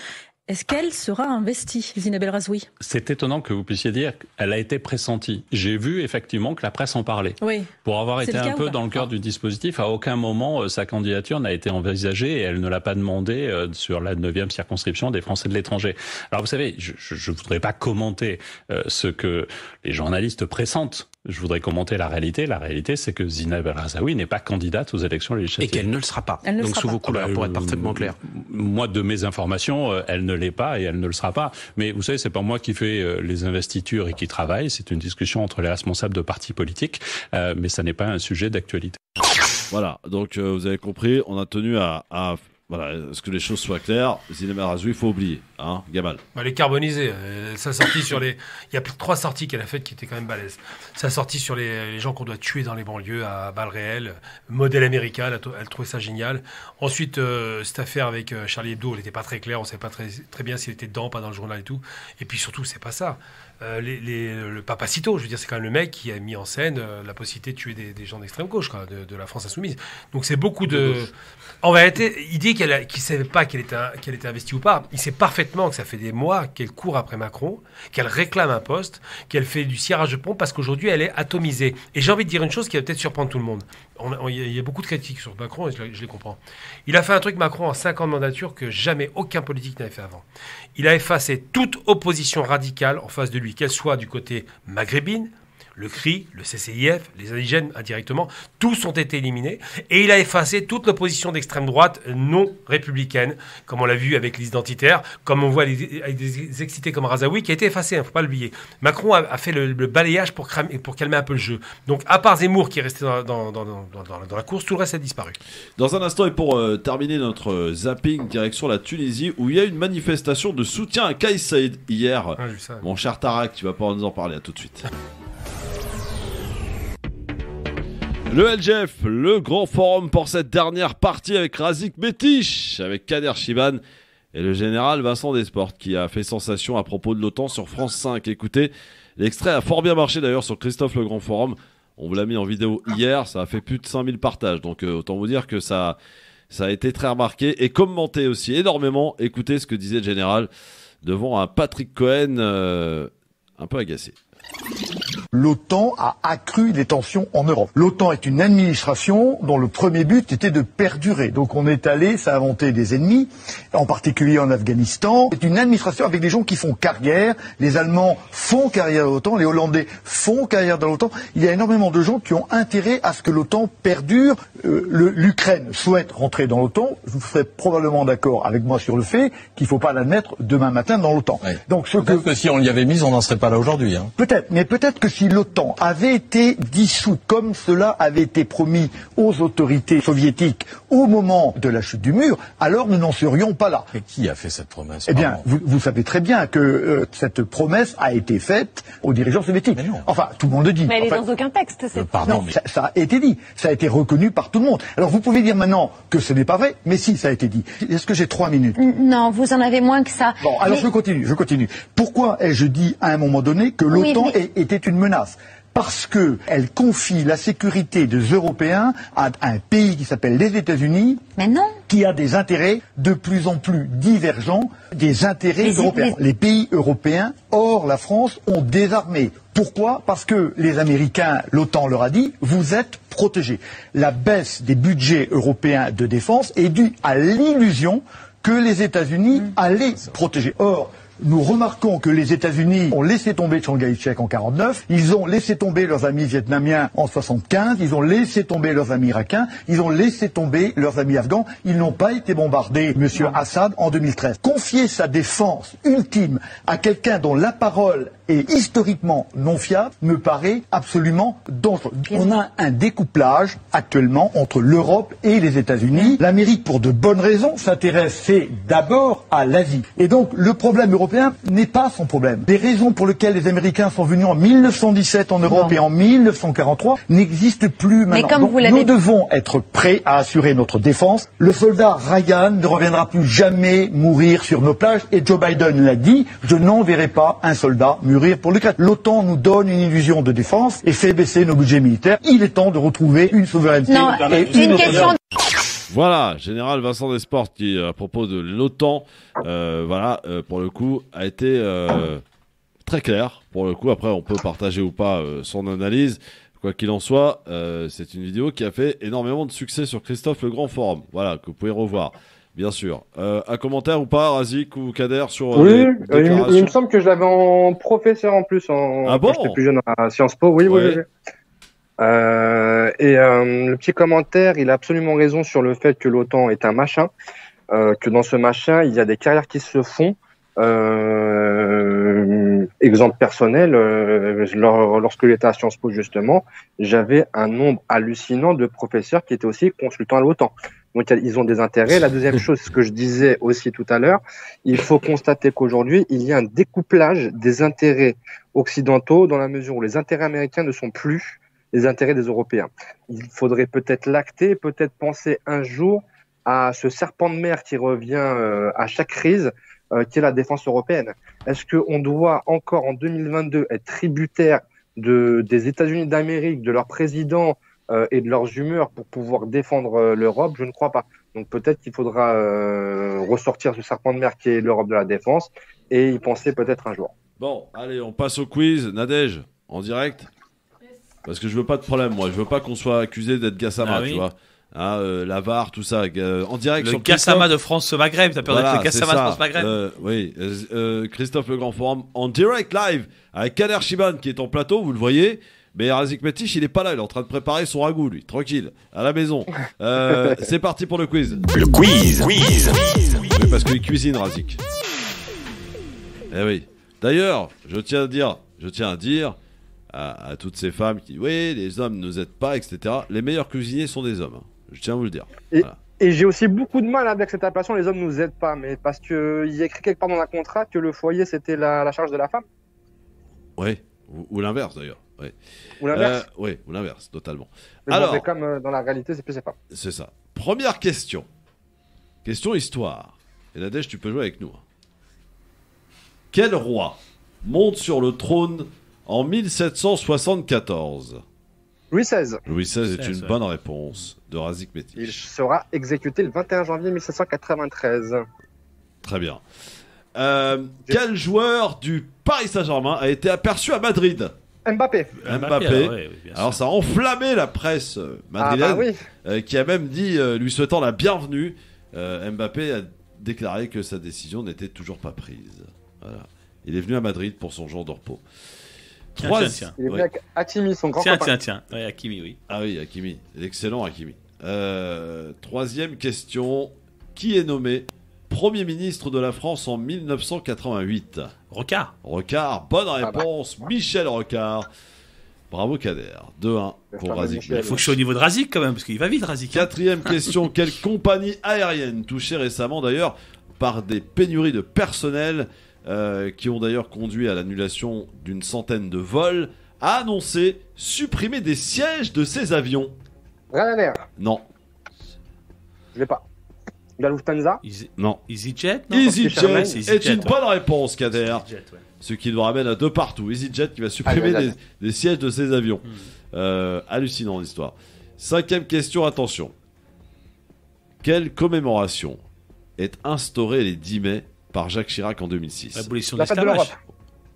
Est-ce qu'elle sera investie, Zineb El Razoui? C'est étonnant que vous puissiez dire qu'elle a été pressentie. J'ai vu effectivement que la presse en parlait. Oui. Pour avoir été un peu dans le cœur du dispositif, à aucun moment sa candidature n'a été envisagée et elle ne l'a pas demandé sur la 9e circonscription des Français de l'étranger. Alors vous savez, je ne voudrais pas commenter ce que les journalistes pressentent. Je voudrais commenter la réalité. La réalité, c'est que Zineb El Razoui n'est pas candidate aux élections législatives. Et qu'elle ne le sera pas. Donc sous vos couleurs, pour être parfaitement clair. Moi, de mes informations, elle ne l'est pas et elle ne le sera pas. Mais vous savez, c'est pas moi qui fais les investitures et qui travaille. C'est une discussion entre les responsables de partis politiques. Mais ça n'est pas un sujet d'actualité. Voilà. Donc, vous avez compris, on a tenu à ce que les choses soient claires. Zineb El Razoui, il faut oublier, hein, Gamal. Elle est carbonisée. Ça sorti sur les. Il y a plus de 3 sorties qu'elle a faites qui étaient quand même balèzes. Ça sorti sur les gens qu'on doit tuer dans les banlieues à balles réelles. Modèle américain, elle trouvait ça génial. Ensuite, cette affaire avec Charlie Hebdo, elle n'était pas très claire. On ne savait pas très bien s'il était dedans, pas dans le journal et tout. Et puis surtout, c'est pas ça. Le Papacito, je veux dire, c'est quand même le mec qui a mis en scène la possibilité de tuer des gens d'extrême gauche, quoi, de la France insoumise. Donc c'est beaucoup de. En vérité, il dit qu'il ne savait pas qu'elle était investie ou pas. Il sait parfaitement que ça fait des mois qu'elle court après Macron, qu'elle réclame un poste, qu'elle fait du cirage de pompe parce qu'aujourd'hui elle est atomisée. Et j'ai envie de dire une chose qui va peut-être surprendre tout le monde. Il y a beaucoup de critiques sur Macron et je les comprends. Il a fait un truc, Macron, en 5 ans de mandature que jamais aucun politique n'avait fait avant. Il a effacé toute opposition radicale en face de lui, qu'elle soit du côté maghrébine, le CRI, le CCIF, les indigènes indirectement, tous ont été éliminés. Et il a effacé toute l'opposition d'extrême droite non républicaine, comme on l'a vu avec les identitaires, comme on voit avec des excités comme Razaoui, qui a été effacé, il ne faut pas l'oublier. Macron a fait le balayage pour calmer un peu le jeu. Donc à part Zemmour qui est resté dans la course, tout le reste a disparu. Dans un instant, et pour terminer notre zapping, direction la Tunisie, où il y a une manifestation de soutien à Kais Saïed hier. Mon cher Tarak, tu vas pouvoir nous en parler, à tout de suite. Le LGF, le grand forum pour cette dernière partie avec Razik Metiche, avec Kader Chiban et le général Vincent Desportes qui a fait sensation à propos de l'OTAN sur France 5. Écoutez, l'extrait a fort bien marché d'ailleurs sur Christophe le Grand Forum. On vous l'a mis en vidéo hier, ça a fait plus de 5000 partages. Donc autant vous dire que ça a été très remarqué et commenté aussi énormément. Écoutez ce que disait le général devant un Patrick Cohen un peu agacé. l'OTAN a accru les tensions en Europe. L'OTAN est une administration dont le premier but était de perdurer. Donc on est allé s'inventer des ennemis, en particulier en Afghanistan. C'est une administration avec des gens qui font carrière. Les Allemands font carrière dans l'OTAN, les Hollandais font carrière dans l'OTAN. Il y a énormément de gens qui ont intérêt à ce que l'OTAN perdure. L'Ukraine souhaite rentrer dans l'OTAN. Vous serez probablement d'accord avec moi sur le fait qu'il ne faut pas l'admettre demain matin dans l'OTAN. Oui. Donc peut-être que si on l'y avait mise, on n'en serait pas là aujourd'hui. Hein. Peut-être, mais peut-être que si l'OTAN avait été dissous comme cela avait été promis aux autorités soviétiques au moment de la chute du mur, alors nous n'en serions pas là. Et qui a fait cette promesse? Eh bien, vous savez très bien que cette promesse a été faite aux dirigeants soviétiques. Enfin, tout le monde le dit. Mais elle est dans aucun texte, cette non, ça a été dit. Ça a été reconnu par tout le monde. Alors vous pouvez dire maintenant que ce n'est pas vrai, mais si, ça a été dit. Est-ce que j'ai 3 minutes? Non, vous en avez moins que ça. Bon, alors je continue. Pourquoi ai-je dit à un moment donné que l'OTAN était une menace? Parce que elle confie la sécurité des Européens à un pays qui s'appelle les États-Unis, qui a des intérêts de plus en plus divergents des intérêts européens. Les pays européens, hors la France, ont désarmé. Pourquoi? Parce que les Américains, l'OTAN leur a dit, vous êtes protégés. La baisse des budgets européens de défense est due à l'illusion que les États-Unis allaient protéger. Or, nous remarquons que les États-Unis ont laissé tomber Chiang-Kai-shek en 49, ils ont laissé tomber leurs amis vietnamiens en 75, ils ont laissé tomber leurs amis irakiens, ils ont laissé tomber leurs amis afghans, ils n'ont pas été bombardés, monsieur Assad, en 2013. Confier sa défense ultime à quelqu'un dont la parole est historiquement non fiable me paraît absolument dangereux. On a un découplage actuellement entre l'Europe et les États-Unis. L'Amérique, pour de bonnes raisons, s'intéresse d'abord à l'Asie. Et donc, le problème européen n'est pas son problème. Les raisons pour lesquelles les Américains sont venus en 1917 en Europe et en 1943 n'existent plus maintenant. Donc, nous devons être prêts à assurer notre défense. Le soldat Ryan ne reviendra plus jamais mourir sur nos plages. Et Joe Biden l'a dit, je n'enverrai pas un soldat mourir pour l'Ukraine. L'OTAN nous donne une illusion de défense et fait baisser nos budgets militaires. Il est temps de retrouver une souveraineté et une question. Voilà, général Vincent Desport qui, à propos de l'OTAN, pour le coup, a été très clair. Pour le coup, après, on peut partager ou pas son analyse. Quoi qu'il en soit, c'est une vidéo qui a fait énormément de succès sur Christophe Le Grand Forum. Voilà, que vous pouvez revoir. Bien sûr. Un commentaire ou pas, Razik ou Kader, sur oui, il me semble que je l'avais en professeur en plus quand j'étais plus jeune à Sciences Po. Oui. Le petit commentaire, il a absolument raison sur le fait que l'OTAN est un machin, que dans ce machin, il y a des carrières qui se font. Exemple personnel, lorsque j'étais à Sciences Po justement, j'avais un nombre hallucinant de professeurs qui étaient aussi consultants à l'OTAN. Donc ils ont des intérêts. La deuxième chose, ce que je disais aussi tout à l'heure, il faut constater qu'aujourd'hui, il y a un découplage des intérêts occidentaux dans la mesure où les intérêts américains ne sont plus les intérêts des Européens. Il faudrait peut-être l'acter, peut-être penser un jour à ce serpent de mer qui revient à chaque crise, qui est la défense européenne. Est-ce qu'on doit encore en 2022 être tributaire des États-Unis d'Amérique, de leur président et de leurs humeurs pour pouvoir défendre l'Europe? Je ne crois pas. Donc peut-être qu'il faudra ressortir ce serpent de mer qui est l'Europe de la défense et y penser peut-être un jour. Bon, allez, on passe au quiz. Nadège, en direct. Parce que je veux pas de problème, moi. Je veux pas qu'on soit accusé d'être Gassama, tu vois. La VAR, tout ça. En direct sur le Gassama de France-Maghreb. T'as peur d'être le Gassama de France-Maghreb? Oui. Christophe Le Grand Forum en direct live avec Kader Chiban qui est en plateau, vous le voyez. Mais Razik Metich, il est pas là, il est en train de préparer son ragoût, lui, tranquille, à la maison. C'est parti pour le quiz. Le quiz. Oui, parce qu'il cuisine, Razik. Eh oui. D'ailleurs, je tiens à dire à toutes ces femmes qui disent oui, les hommes ne nous aident pas, etc. Les meilleurs cuisiniers sont des hommes. Hein. Je tiens à vous le dire. Et j'ai aussi beaucoup de mal avec cette appellation, les hommes ne nous aident pas, mais parce qu'il y a écrit quelque part dans un contrat que le foyer c'était la charge de la femme. Oui, ou l'inverse d'ailleurs. Oui. Ou l'inverse. Oui, ou l'inverse, totalement. Mais alors, bon, comme dans la réalité, c'est plus c'est pas. C'est ça. Première question. Question histoire. Et Nadège, tu peux jouer avec nous. Quel roi monte sur le trône en 1774? Louis XVI. Louis XVI est une bonne réponse de Razik Metich. Il sera exécuté le 21 janvier 1793. Très bien. Quel joueur du Paris Saint-Germain a été aperçu à Madrid? Mbappé. Alors ça a enflammé la presse madrilène, qui a même dit, lui souhaitant la bienvenue, Mbappé a déclaré que sa décision n'était toujours pas prise. Voilà. Il est venu à Madrid pour son jour de repos. Tiens. Il est venu avec Hakimi, son grand copain. Tiens. Ouais, Hakimi, oui. Ah oui, Hakimi. L'excellent Hakimi. Troisième question. Qui est nommé Premier ministre de la France en 1988? Rocard. Bonne réponse. Michel Rocard. Bravo Kader. 2-1 pour Razik. Il faut que je sois au niveau de Razik quand même, parce qu'il va vite Razik. Quatrième question. Quelle compagnie aérienne, touchée récemment d'ailleurs par des pénuries de personnel, qui ont d'ailleurs conduit à l'annulation d'une centaine de vols, a annoncé supprimer des sièges de ses avions? Ryanair. Non. Je l'ai pas. La Lufthansa. Non. EasyJet. EasyJet est une bonne réponse, Kader. Ce qui nous ramène à 2 partout. EasyJet qui va supprimer des sièges de ses avions. Hallucinant l'histoire. Cinquième question, attention. Quelle commémoration est instaurée les 10 mai par Jacques Chirac en 2006? Abolition de l'esclavage.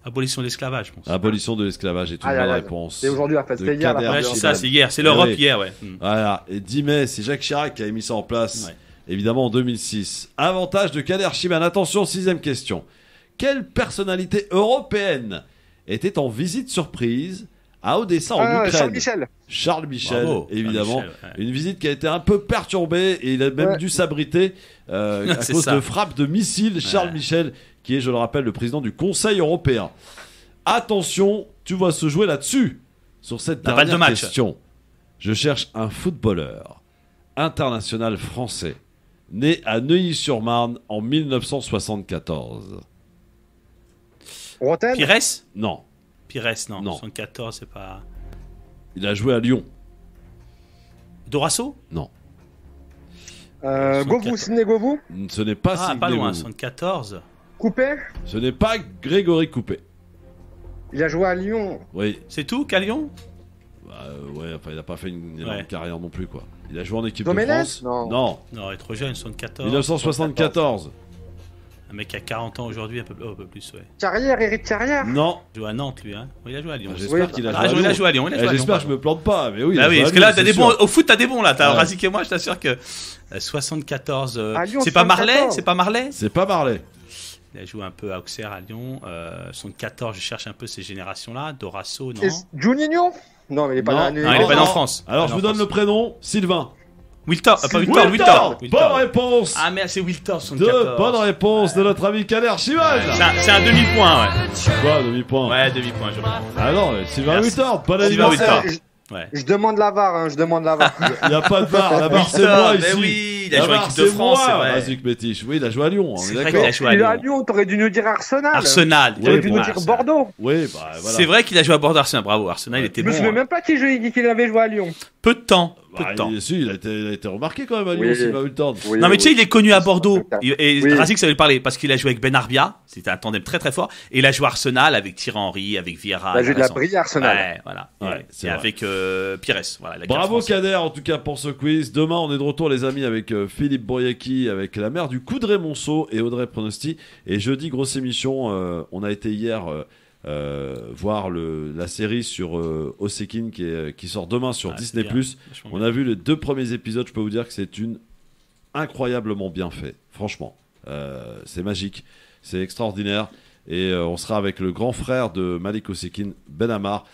Abolition de l'esclavage, je pense. Abolition de l'esclavage est une bonne réponse. C'est aujourd'hui la fête, c'est hier. C'est ça, c'est hier. C'est l'Europe hier, ouais. Voilà. Et 10 mai, c'est Jacques Chirac qui a mis ça en place, évidemment en 2006. Avantage de Kader Chiman. Attention, 6ème question. Quelle personnalité européenne était en visite surprise à Odessa en Ukraine? Charles Michel, bravo, évidemment. Une visite qui a été un peu perturbée et il a même dû s'abriter à cause de frappes de missiles. Charles Michel, qui est, je le rappelle, le président du Conseil européen. Attention, tu vas se jouer là-dessus, sur cette dernière question. Je cherche un footballeur international français, né à Neuilly-sur-Marne en 1974. Pires? Non. Pires, non. 74, c'est pas... Il a joué à Lyon. Dorasso? Non. Govou, Sidney Govou? Ce n'est pas Sidney pas loin, Govou. 74. Coupé? Ce n'est pas Grégory Coupé. Il a joué à Lyon. Oui. C'est tout qu'à Lyon? Ouais, enfin, il n'a pas fait une énorme carrière non plus, quoi. Il a joué en équipe Domenech? de France. Non, il est trop jeune, 74. 1974. Un mec qui a 40 ans aujourd'hui, un peu plus, ouais. Carrière, Eric Carrière? Non. Il joue à Nantes, lui, hein. Il a joué à Lyon. J'espère qu'il a joué à Lyon. Il a joué à Lyon. J'espère que je me plante pas, mais oui. Ah oui, parce que là, t'as des bons. Au foot, t'as des bons, là. T'as Razik et moi, je t'assure que 74. C'est pas Marley? C'est pas Marley? C'est pas Marley. Il a joué un peu à Auxerre, à Lyon. 74, je cherche un peu ces générations-là. Dorasso, non. Juninho? Non, mais il est pas là. Non, il est pas en France. Alors, je vous donne le prénom. Sylvain. Wiltor. Bonne réponse. Ah merde, c'est Wiltor 74. Bonne réponse de notre ami Kader Chiman. C'est un demi-point, ouais. Quoi, demi-point? Ouais, demi-point, je pense. Ah non, Sylvain Wiltor, bon anniversaire. Je demande la VAR, je demande la VAR. Il n'y a pas de VAR, la VAR c'est moi ici. Mais oui, il a joué à l'équipe de France, c'est vrai. Razik Métiche, oui, il a joué à Lyon, on est d'accord. Il a à Lyon, t'aurais dû nous dire Arsenal. Arsenal. T'aurais dû nous dire Bordeaux. Oui, bah voilà. C'est vrai qu'il a joué à Bordeaux, Arsenal, bravo, Arsenal, il était bon. Je me souviens même pas qu'il avait joué à Lyon. Peu de temps. Il a été remarqué quand même à Lyon, Sylvain Wilton. Non, mais tu sais, il est connu à Bordeaux. Et Razik, ça veut lui parler parce qu'il a joué avec Ben Arbia. C'était un tandem très très fort. Et il a joué à Arsenal avec Thierry Henry, avec Vieira. Il a joué de la Brie à Arsenal. Ouais, voilà. Et avec Pires. Voilà, bravo Kader, en tout cas, pour ce quiz. Demain, on est de retour, les amis, avec Philippe Bouriaki, avec la mère du Coudray Monceau et Audrey Pronosti. Et jeudi, grosse émission. On a été hier voir la série sur Osekin qui sort demain sur Disney+. On a vu les 2 premiers épisodes. Je peux vous dire que c'est incroyablement bien fait. Franchement, c'est magique, c'est extraordinaire. Et on sera avec le grand frère de Malik Osekin, Ben Ammar,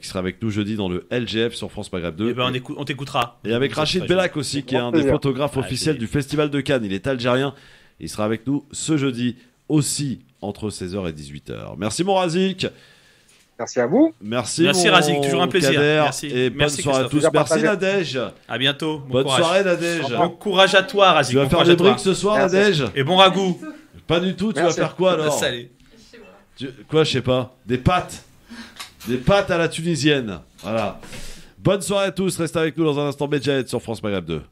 qui sera avec nous jeudi dans le LGF sur France Maghreb 2. Et ben on t'écoutera. Et avec Rachid Bellak aussi, qui est un des photographes officiels du Festival de Cannes. Il est algérien. Il sera avec nous ce jeudi aussi entre 16h et 18h. Merci mon Razik. Merci à vous. Merci Razik, toujours un plaisir. Kader, merci. Et bonne soirée à tous. Merci Nadège. À bientôt. Bonne soirée Nadège. Bon courage à toi Razik. Tu vas faire des briques ce soir Nadège. Et bon ragoût. Pas du tout, tu vas faire quoi alors? Salut. Quoi, je sais pas. Des pâtes. Des pâtes à la tunisienne. Voilà. Bonne soirée à tous. Restez avec nous dans un instant. Medjahed sur France Maghreb 2.